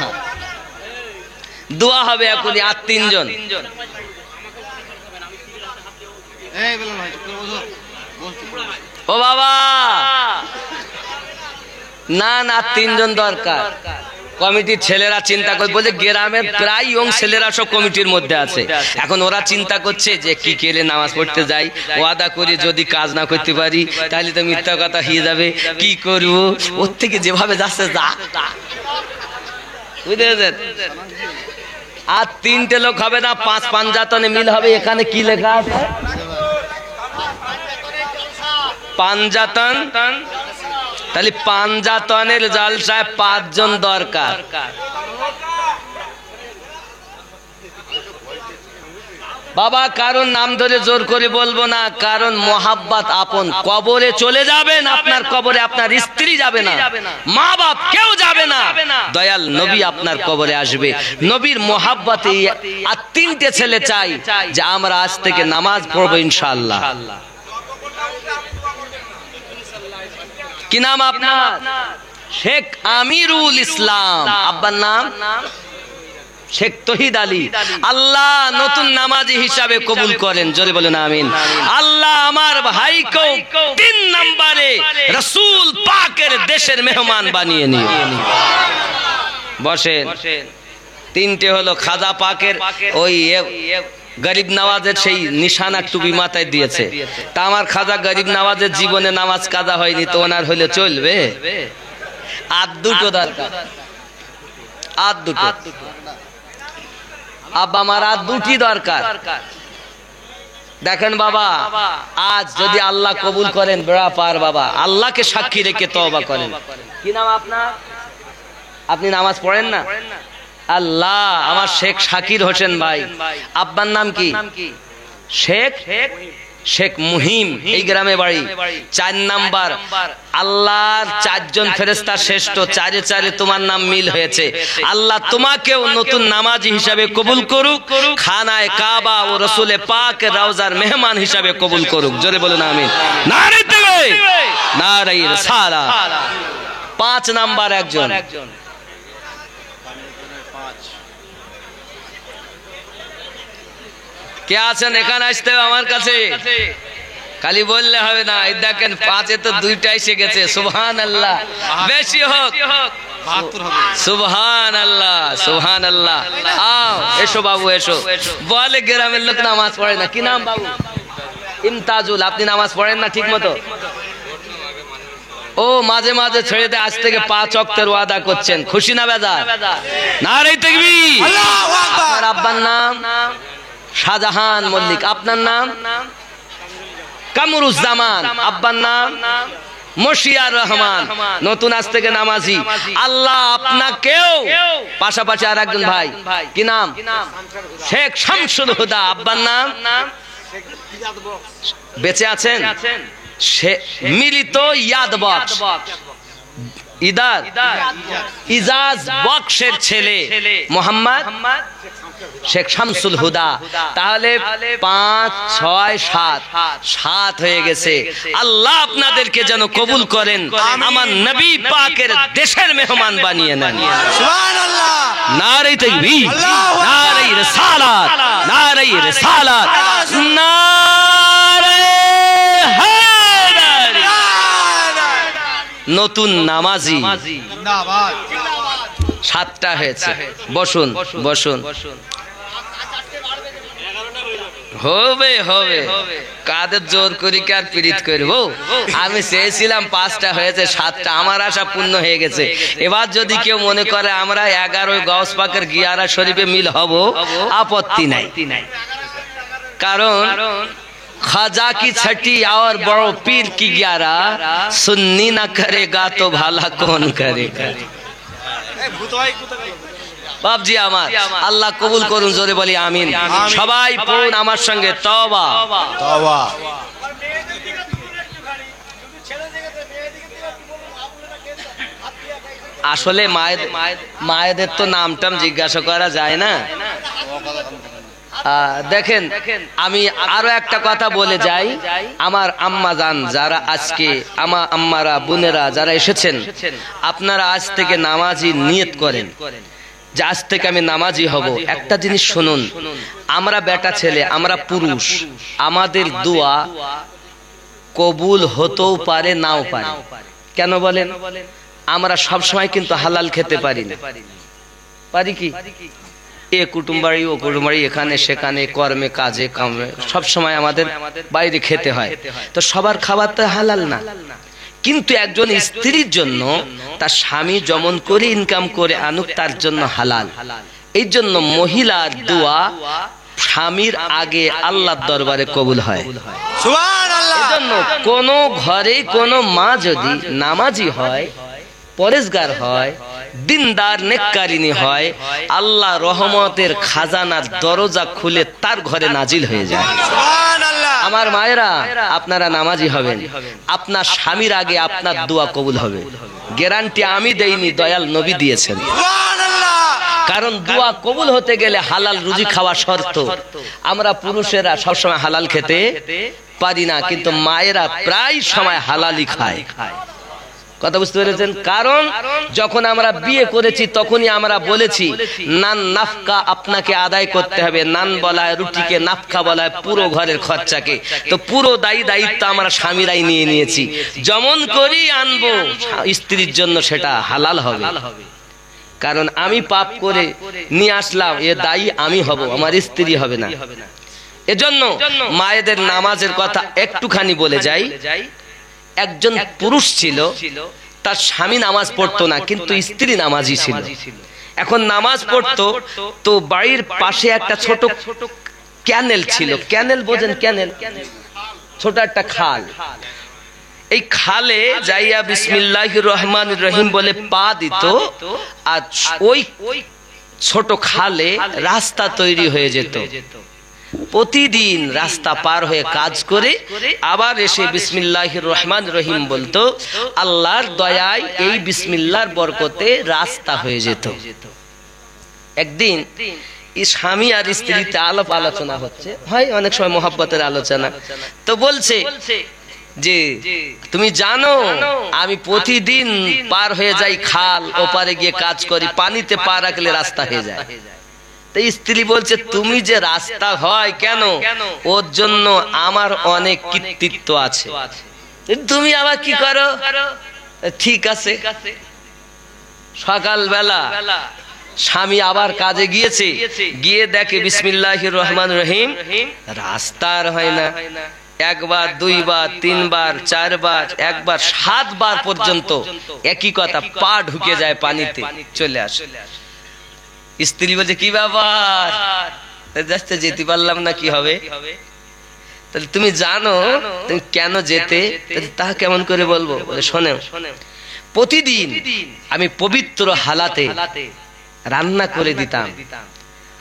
দোয়া হবে এখনই। আর 3 জন। ও বাবা না না, 3 জন দরকার। কমিটির ছেলেরা চিন্তা করে, বলে গ্রামের প্রায় ইয়ং ছেলেরা সব কমিটির মধ্যে আছে। এখন ওরা চিন্তা করছে যে কি কেলে নামাজ পড়তে যাই, ওয়াদা করি যদি কাজ না করতে পারি তাহলে তো মিথ্যা কথা হয়ে যাবে, কি করব। ওর থেকে যেভাবে যাচ্ছে যা, বুঝলেন? আর 3টে লোক হবে না, 5 পাঞ্জাতনে মিল হবে। এখানে কি লেখা আছে? পাঞ্জাতন। তাহলে পাঞ্জাতনের জলসায় 5 জন দরকার। বাবা কারণ নাম ধরে জোর করে বলবো না, কারণ মোহাব্বত আপন। কবরে চলে যাবেন, আপনার কবরে আপনার স্ত্রী যাবে না, মা বাপ কেউ যাবে না, দয়াল নবী আপনার কবরে আসবে। নবীর মোহাব্বতে আর 3টে ছেলে চাই যে আমরা আজ থেকে নামাজ পড়বো ইনশাআল্লাহ। কি নাম আপনার? শেখ আমিরুল ইসলাম। আব্বার নাম শেখ তহিদ আলী। আল্লাহ নতুন নামাজি হিসাবে কবুল করেন, জোরে বলুন আমিন। আল্লাহ আমার ভাইকে 3 নম্বরে রাসূল পাকের দেশের মেহমান বানিয়ে নিও। বসেন। 3টে হলো খাজা পাকের ওই গরিব নওয়াজের সেই নিশানা টুপি মাথায় দিয়েছে। তা আমার খাজা গরিব নওয়াজের জীবনে নামাজ কাজা হয়নি, তো ওনার হলে চলবে? আর 2টো দরকার। আর 2টো। আব্বা আমার আর 2টি দরকার। দেখেন বাবা, আজ যদি আল্লাহ কবুল করেন বেড়া পার বাবা, আল্লাহকে সাক্ষী রেখে তওবা করেন। কি নাম আপনার? আপনি নামাজ পড়েন না? আল্লাহ আমার শেখ শাকির হোসেন ভাই। আব্বার নাম কি? শেখ মুহিম। এই গ্রামে বাড়ি। 4 নাম্বার। আল্লাহর 4 জন ফেরেশতা শ্রেষ্ঠ, 4 তোমার নাম মিল হয়েছে। আল্লাহ তোমাকেও নতুন নামাজি হিসাবে কবুল করুক, খানায় কাবা ও রাসূলে পাকের রওজার মেহমান হিসাবে কবুল করুক, জোরে বলুন আমিন। নারে তাকবীর, নারে রিসালাত। 5 নাম্বার একজন। কে আছেন এখানে? আসতে হবে আমার কাছে, খালি বললে হবে না। এই দেখেন 5-এ তো 2টা এসে গেছে। সুবহানাল্লাহ। বেশি হোক। সুবহানাল্লাহ, সুবহানাল্লাহ। আও এসো বাবু এসো। বলে গ্রামের লোক নামাজ পড়ে না। কি নাম বাবু? ইমতাজুল। আপনি নামাজ পড়েন না ঠিক মতো? ও মাঝে মাঝে ছেড়ে দেয়, আজ থেকে 5 ওয়াক্তের ওয়াদা করছেন, খুশি না বেজার? নারে তাকবীর। আল্লাহু আকবার। আপনার আব্বার নাম? শাহজাহান মল্লিক। আপনার নাম? কামরুজ্জামান। আব্বার নাম? মশিয়ার রহমান। নতুন আজ থেকে নামাজি। আল্লাহ আপনাকেও, পাশাপাশি আর একজন ভাই। কি নাম? শেখ শামসুল হুদা। আব্বার নাম? বেঁচে আছেন? মিলিত ইয়াদ বক্স। ইজাজ বক্সের ছেলে মোহাম্মদ শেখ শামসুল হুদা। তাহলে 5, 6, 7 হয়ে গেছে। আল্লাহ আপনাদেরকে যেন কবুল করেন, আমার নবী পাকের দেশের মেহমান বানিয়ে নেন। সুবহানাল্লাহ। নারে তাকবীর, নারে রিসালাত, নারে রিসালাত, নারে হায়দার। নতুন নামাজি 7টা হয়েছে। বসুন বসুন। হবে হবে, কাদের জোর করি কি আর পীড়িত করবো? আমি চেয়েছিলাম 5টা হয়েছে 7টা, আমার আশা পূর্ণ হয়ে গেছে। এবার যদি কেউ মনে করে আমরা 11 গাউস পাকের গিয়ারা শরীফে মিল হব, আপত্তি নাই। কারণ খাজা কি ছটি और बड़ो पीर की 11 सुन्नी ना करेगा तो भला कौन करेगा। বাপজি আমার, আল্লাহ কবুল করুন, জোরে বলি আমিন। সবাই পড়ুন আমার সঙ্গে তওবা তওবা। আসলে মায়েদের তো নামটাম জিজ্ঞাসা করা যায় না। দেখেন, আমি আরো একটা কথা বলে যাই। আমার আম্মা জান যারা আজকে, আমার আম্মারা বোনেরা যারা এসেছেন, আপনারা আজ থেকে নামাজি নিয়ত করেন যে আজ থেকে আমি নামাজি হব। একটা জিনিস শুনুন, আমরা বেটা ছেলে, আমরা পুরুষ, আমাদের দোয়া কবুল হতেও পারে নাও পারে। কেন বলেন? আমরা সব সময় কিন্তু হালাল খেতে পারি না। পারি কি? এ কুটুমবাড়ি ও কুটুমবাড়ি, এখানে সেখানে, কর্মে কাজে কামে সব সময় আমাদের বাইরে খেতে হয়। তো সবার খাবার তো হালাল না। কিন্তু একজন স্ত্রীর জন্য তার স্বামী যেমন করে ইনকাম করে আনুক, তার জন্য হালাল। এই জন্য মহিলার দোয়া স্বামীর আগে আল্লাহর দরবারে কবুল হয়। সুবহানাল্লাহ। এজন্য কোন ঘরে কোন মা যদি নামাজি হয়, পরেজগার হয়, দিনদার নেককারিনী হয়, আল্লাহ রহমতের খাজানার দরজা খুলে তার ঘরে নাজিল হয়ে যায়। সুবহানাল্লাহ। আমার মায়েরা, আপনারা নামাজি হবেন, আপনার স্বামীর আগে আপনার দোয়া কবুল হবে। গ্যারান্টি আমি দেইনি, দয়াল নবী দিয়েছেন। সুবহানাল্লাহ। কারণ দোয়া কবুল হতে গেলে হালাল রুজি খাওয়া শর্ত। আমরা পুরুষেরা সবসময় হালাল খেতে পারি না, কিন্তু মায়েরা প্রায় সময় হালালই খায়। কথা বুঝতে পেরেছেন? কারণ যখন আমরা বিয়ে করেছি তখনই আমরা বলেছি নান নাফকা আপনাকে আদায় করতে হবে। নান বলা হয় রুটিকে, নাফকা বলা হয় পুরো ঘরের খরচাকে। তো পুরো দায়িত্ব আমরা স্বামীরাই নিয়ে নিয়েছি। যেমন করি আনবো স্ত্রীর জন্য সেটা হালাল হবে। কারণ আমি পাপ করে নিয়ে আসলাম, এ দায়ী আমি হব, আমার স্ত্রী হবে না। এজন্য মায়েদের নামাজের কথা একটুখানি বলে যাই। একজন পুরুষ ছিল, তার স্বামী নামাজ পড়তো না, কিন্তু স্ত্রী নামাজি ছিল। এখন নামাজ পড়তো, তো বাড়ির পাশে একটা ছোট ক্যানেল ছিল। ক্যানেল বোঝেন? ক্যানেল ছোট একটা খাল। এই খালে যাইয়া বিসমিল্লাহির রহমানির রহিম বলে পা দিত, আর ওই ছোট খালে রাস্তা তৈরি হয়ে যেত। প্রতিদিন রাস্তা পার হয়ে কাজ করে আবার এসে বিসমিল্লাহির রহমানির রহিম বলতো, আল্লাহর দয়ায় এই বিসমিল্লাহর বরকতে রাস্তা হয়ে যেত। একদিন স্বামী আর স্ত্রীতে আলাপ আলোচনা হচ্ছে, হয় অনেক সময় মোহাব্বতের আলোচনা। তো বলছে যে তুমি জানো আমি প্রতিদিন পার হয়ে যাই খাল, ওপারে গিয়ে কাজ করি, পানিতে পা রাখলে রাস্তা হয়ে যায়। স্ত্রী বলছে তুমি যে রাস্তা হয় কেন, ওর জন্য আমার অনেক কৃতিত্ব আছে, তুমি আবার কি করো? ঠিক আছে। সকালবেলা স্বামী আবার কাজে গিয়েছে, গিয়ে দেখে বিসমিল্লাহির রহমানির রহিম রাস্তার হয় না। একবার, দুইবার, তিনবার, চারবার, একবার 7 বার পর্যন্ত একই কথা, পা ঢুকে যায় পানিতে, চলে আসে। স্ত্রী বলছে কি ব্যাপার, রাস্তায় যেতে পারলাম না, কি হবে? তাহলে তুমি জানো তুমি কেন যেতে? তা কেমন করে বলবো? বলে শোনো, প্রতিদিন আমি পবিত্র হালাতে রান্না করে দিতাম,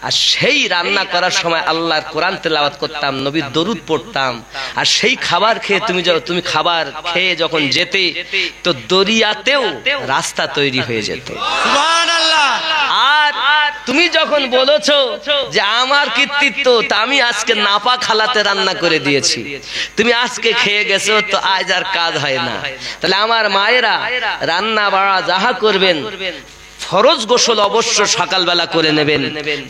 আর সেই রান্না করার সময় আল্লাহর কোরআন তেলাওয়াত করতাম, নবীর দরুদ পড়তাম, আর সেই খাবার খেয়ে তুমি খাবার খেয়ে যখন যেতে, তো দরিয়াতেও রাস্তা তৈরি হয়ে যেত। সুবহানাল্লাহ। আর তুমি যখন বলেছো যে আমার কৃতিত্ব, তা আমি আজকে নাপাক হালাতে রান্না করে দিয়েছি, তুমি আজকে খেয়ে গেছো, তো আজ আর কাজ হয় না। তাহলে আমার মায়েরা রান্না বাড়া যাহা করবেন, ফরজ গোসল অবশ্য সকালবেলা করে নেবেন,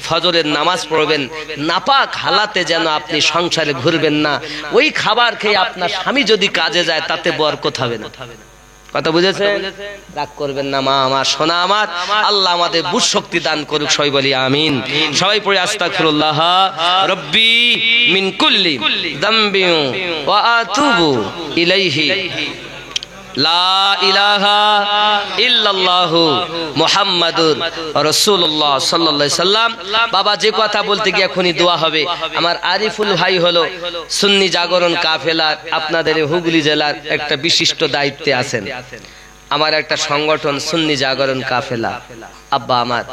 ফজরের নামাজ পড়বেন, নাপাক হালাতে যেন আপনি সংসারে ঘুরবেন না। ওই খাবার খেয়ে আপনার স্বামী যদি কাজে যায় তাতে বরকত হবে না। কথা বুঝেছেন? রাগ করবেন না মা আমার, সোনা আমার। আল্লাহ আমাদের বুঝ শক্তি দান করুক, সবাই বলি আমিন। সবাই পড়ে আস্তাগফিরুল্লাহ রব্বি মিন কুল্লি যামবি ওয়া আতুবু ইলাইহি লা ইলাহা ইল্লাল্লাহু মুহাম্মাদুর রাসূলুল্লাহ সাল্লাল্লাহু আলাইহি সাল্লাম। বাবা যে কথা বলতে গিয়ে এখনই দোয়া হবে। আমার আরিফুল ভাই হলো সুন্নি জাগরণ কাফেলার আপনাদের হুগলি জেলার একটা বিশিষ্ট দায়িত্বে আছেন। আমার একটা সংগঠন সুন্নি জাগরণ কাফেলা। আব্বা আমার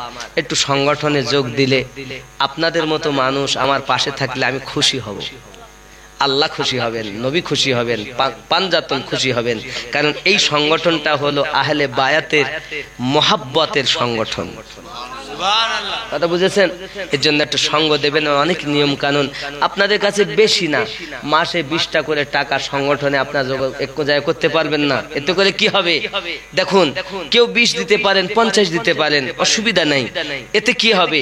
একটু সংগঠনে যোগ দিলে, আপনাদের মতো মানুষ আমার পাশে থাকলে আমি খুশি হব। আল্লাহ খুশি হবেন, নবী খুশি হবেন, পাঞ্জাতন খুশি হবেন। কারণ এই সংগঠনটা হলো আহলে বায়াতের মহাব্বতের সংগঠন। কথা বুঝেছেন? এর জন্য একটা সঙ্গ দেবেন, অনেক নিয়ম কানুন। আপনাদের কাছে বেশি না, মাসে 20টা করে টাকা সংগঠনে আপনার এক জায়গায় করতে পারবেন না। এতে করে কি হবে দেখুন, কেউ 20 দিতে পারেন, 50 দিতে পারেন, অসুবিধা নাই। এতে কি হবে,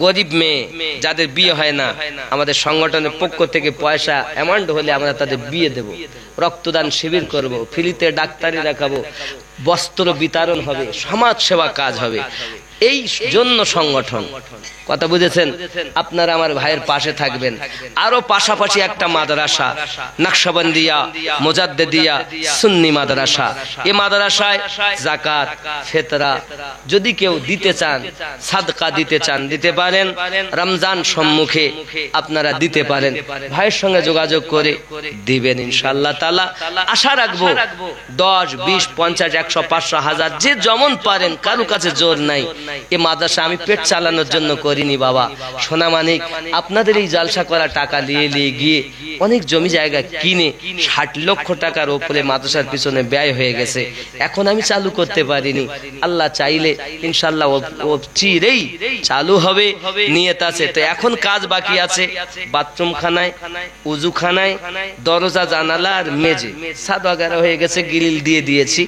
গরিব মেয়ে যাদের বিয়ে হয় না, আমাদের সংগঠনের পক্ষ থেকে পয়সা অ্যামাউন্ট হলে আমরা তাদের বিয়ে দেব, রক্তদান শিবির করব, ফ্রিতে ডাক্তারি দেখাবো, বস্ত্র বিতরণ হবে, সমাজ সেবা কাজ হবে। এই জন্য সংগঠন। কথা বুঝেছেন? আপনারা আমার ভাইয়ের পাশে থাকবেন। আরো পাশাপাশি একটা মাদ্রাসা নকশবন্দিয়া মুজাদ্দিদিয়া সুন্নি মাদ্রাসা। এই মাদ্রাসায় যাকাত ফিতরা যদি কেউ দিতে চান, সাদকা দিতে চান, দিতে পারেন। রমজান সম্মুখে আপনারা দিতে পারেন। ভাইয়ের সঙ্গে যোগাযোগ করে দিবেন ইনশাআল্লাহ তাআলা। আশা রাখবো 10, 20, 50, 100, 500, 1000 যে যেমন পারেন, কারো কাছে জোর নাই। এই মাদ্রাসা আমি পেট চালানোর জন্য করিনি বাবা। সোনা মানিক আপনাদের এই জালসা করা টাকা নিয়ে গিয়ে অনেক জমি জায়গা কিনে 60 লক্ষ টাকার উপরে মাদ্রাসার পিছনে ব্যয় হয়ে গেছে। এখন আমি চালু করতে পারিনি। আল্লাহ চাইলে ইনশাআল্লাহ ও চিরেই চালু হবে, নিয়ত আছে। তো এখন কাজ বাকি আছে বাথরুম খানায়, উজু খানায়, দরজা জানালা আর মেজে ছাদ ওয়াগারা হয়ে গেছে, গ্রিল দিয়ে দিয়েছি।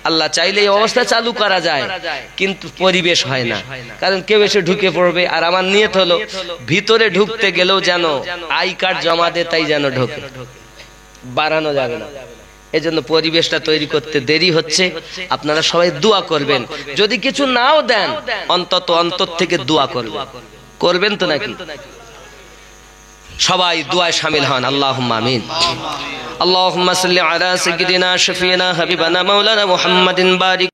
আল্লাহ চাইলে এই অবস্থা চালু করা যায়, কিন্তু পরিবেশ হয় না। কারণ কেউ এসে ঢুকে পড়বে। আর আমার নিয়ত হলো ভিতরে ঢুকতে গেলেও যেন আই কার্ড জমা দে, তাই যেন ঢোকে, বাড়ানো যাবে না। এজন্য পরিবেশটা তৈরি করতে দেরি হচ্ছে। আপনারা সবাই দোয়া করবেন। যদি কিছু নাও দেন, অন্তত অন্তর থেকে দোয়া করবেন। করবেন তো নাকি? সবাই দোয়ায় শামিল হন। আল্লাহুম্মা আমিন। আল্লাহুম্মা সাল্লি আলা সাইয়্যিদিনা শাফিনা হাবিবানা মাওলানা মুহাম্মাদিন বারিক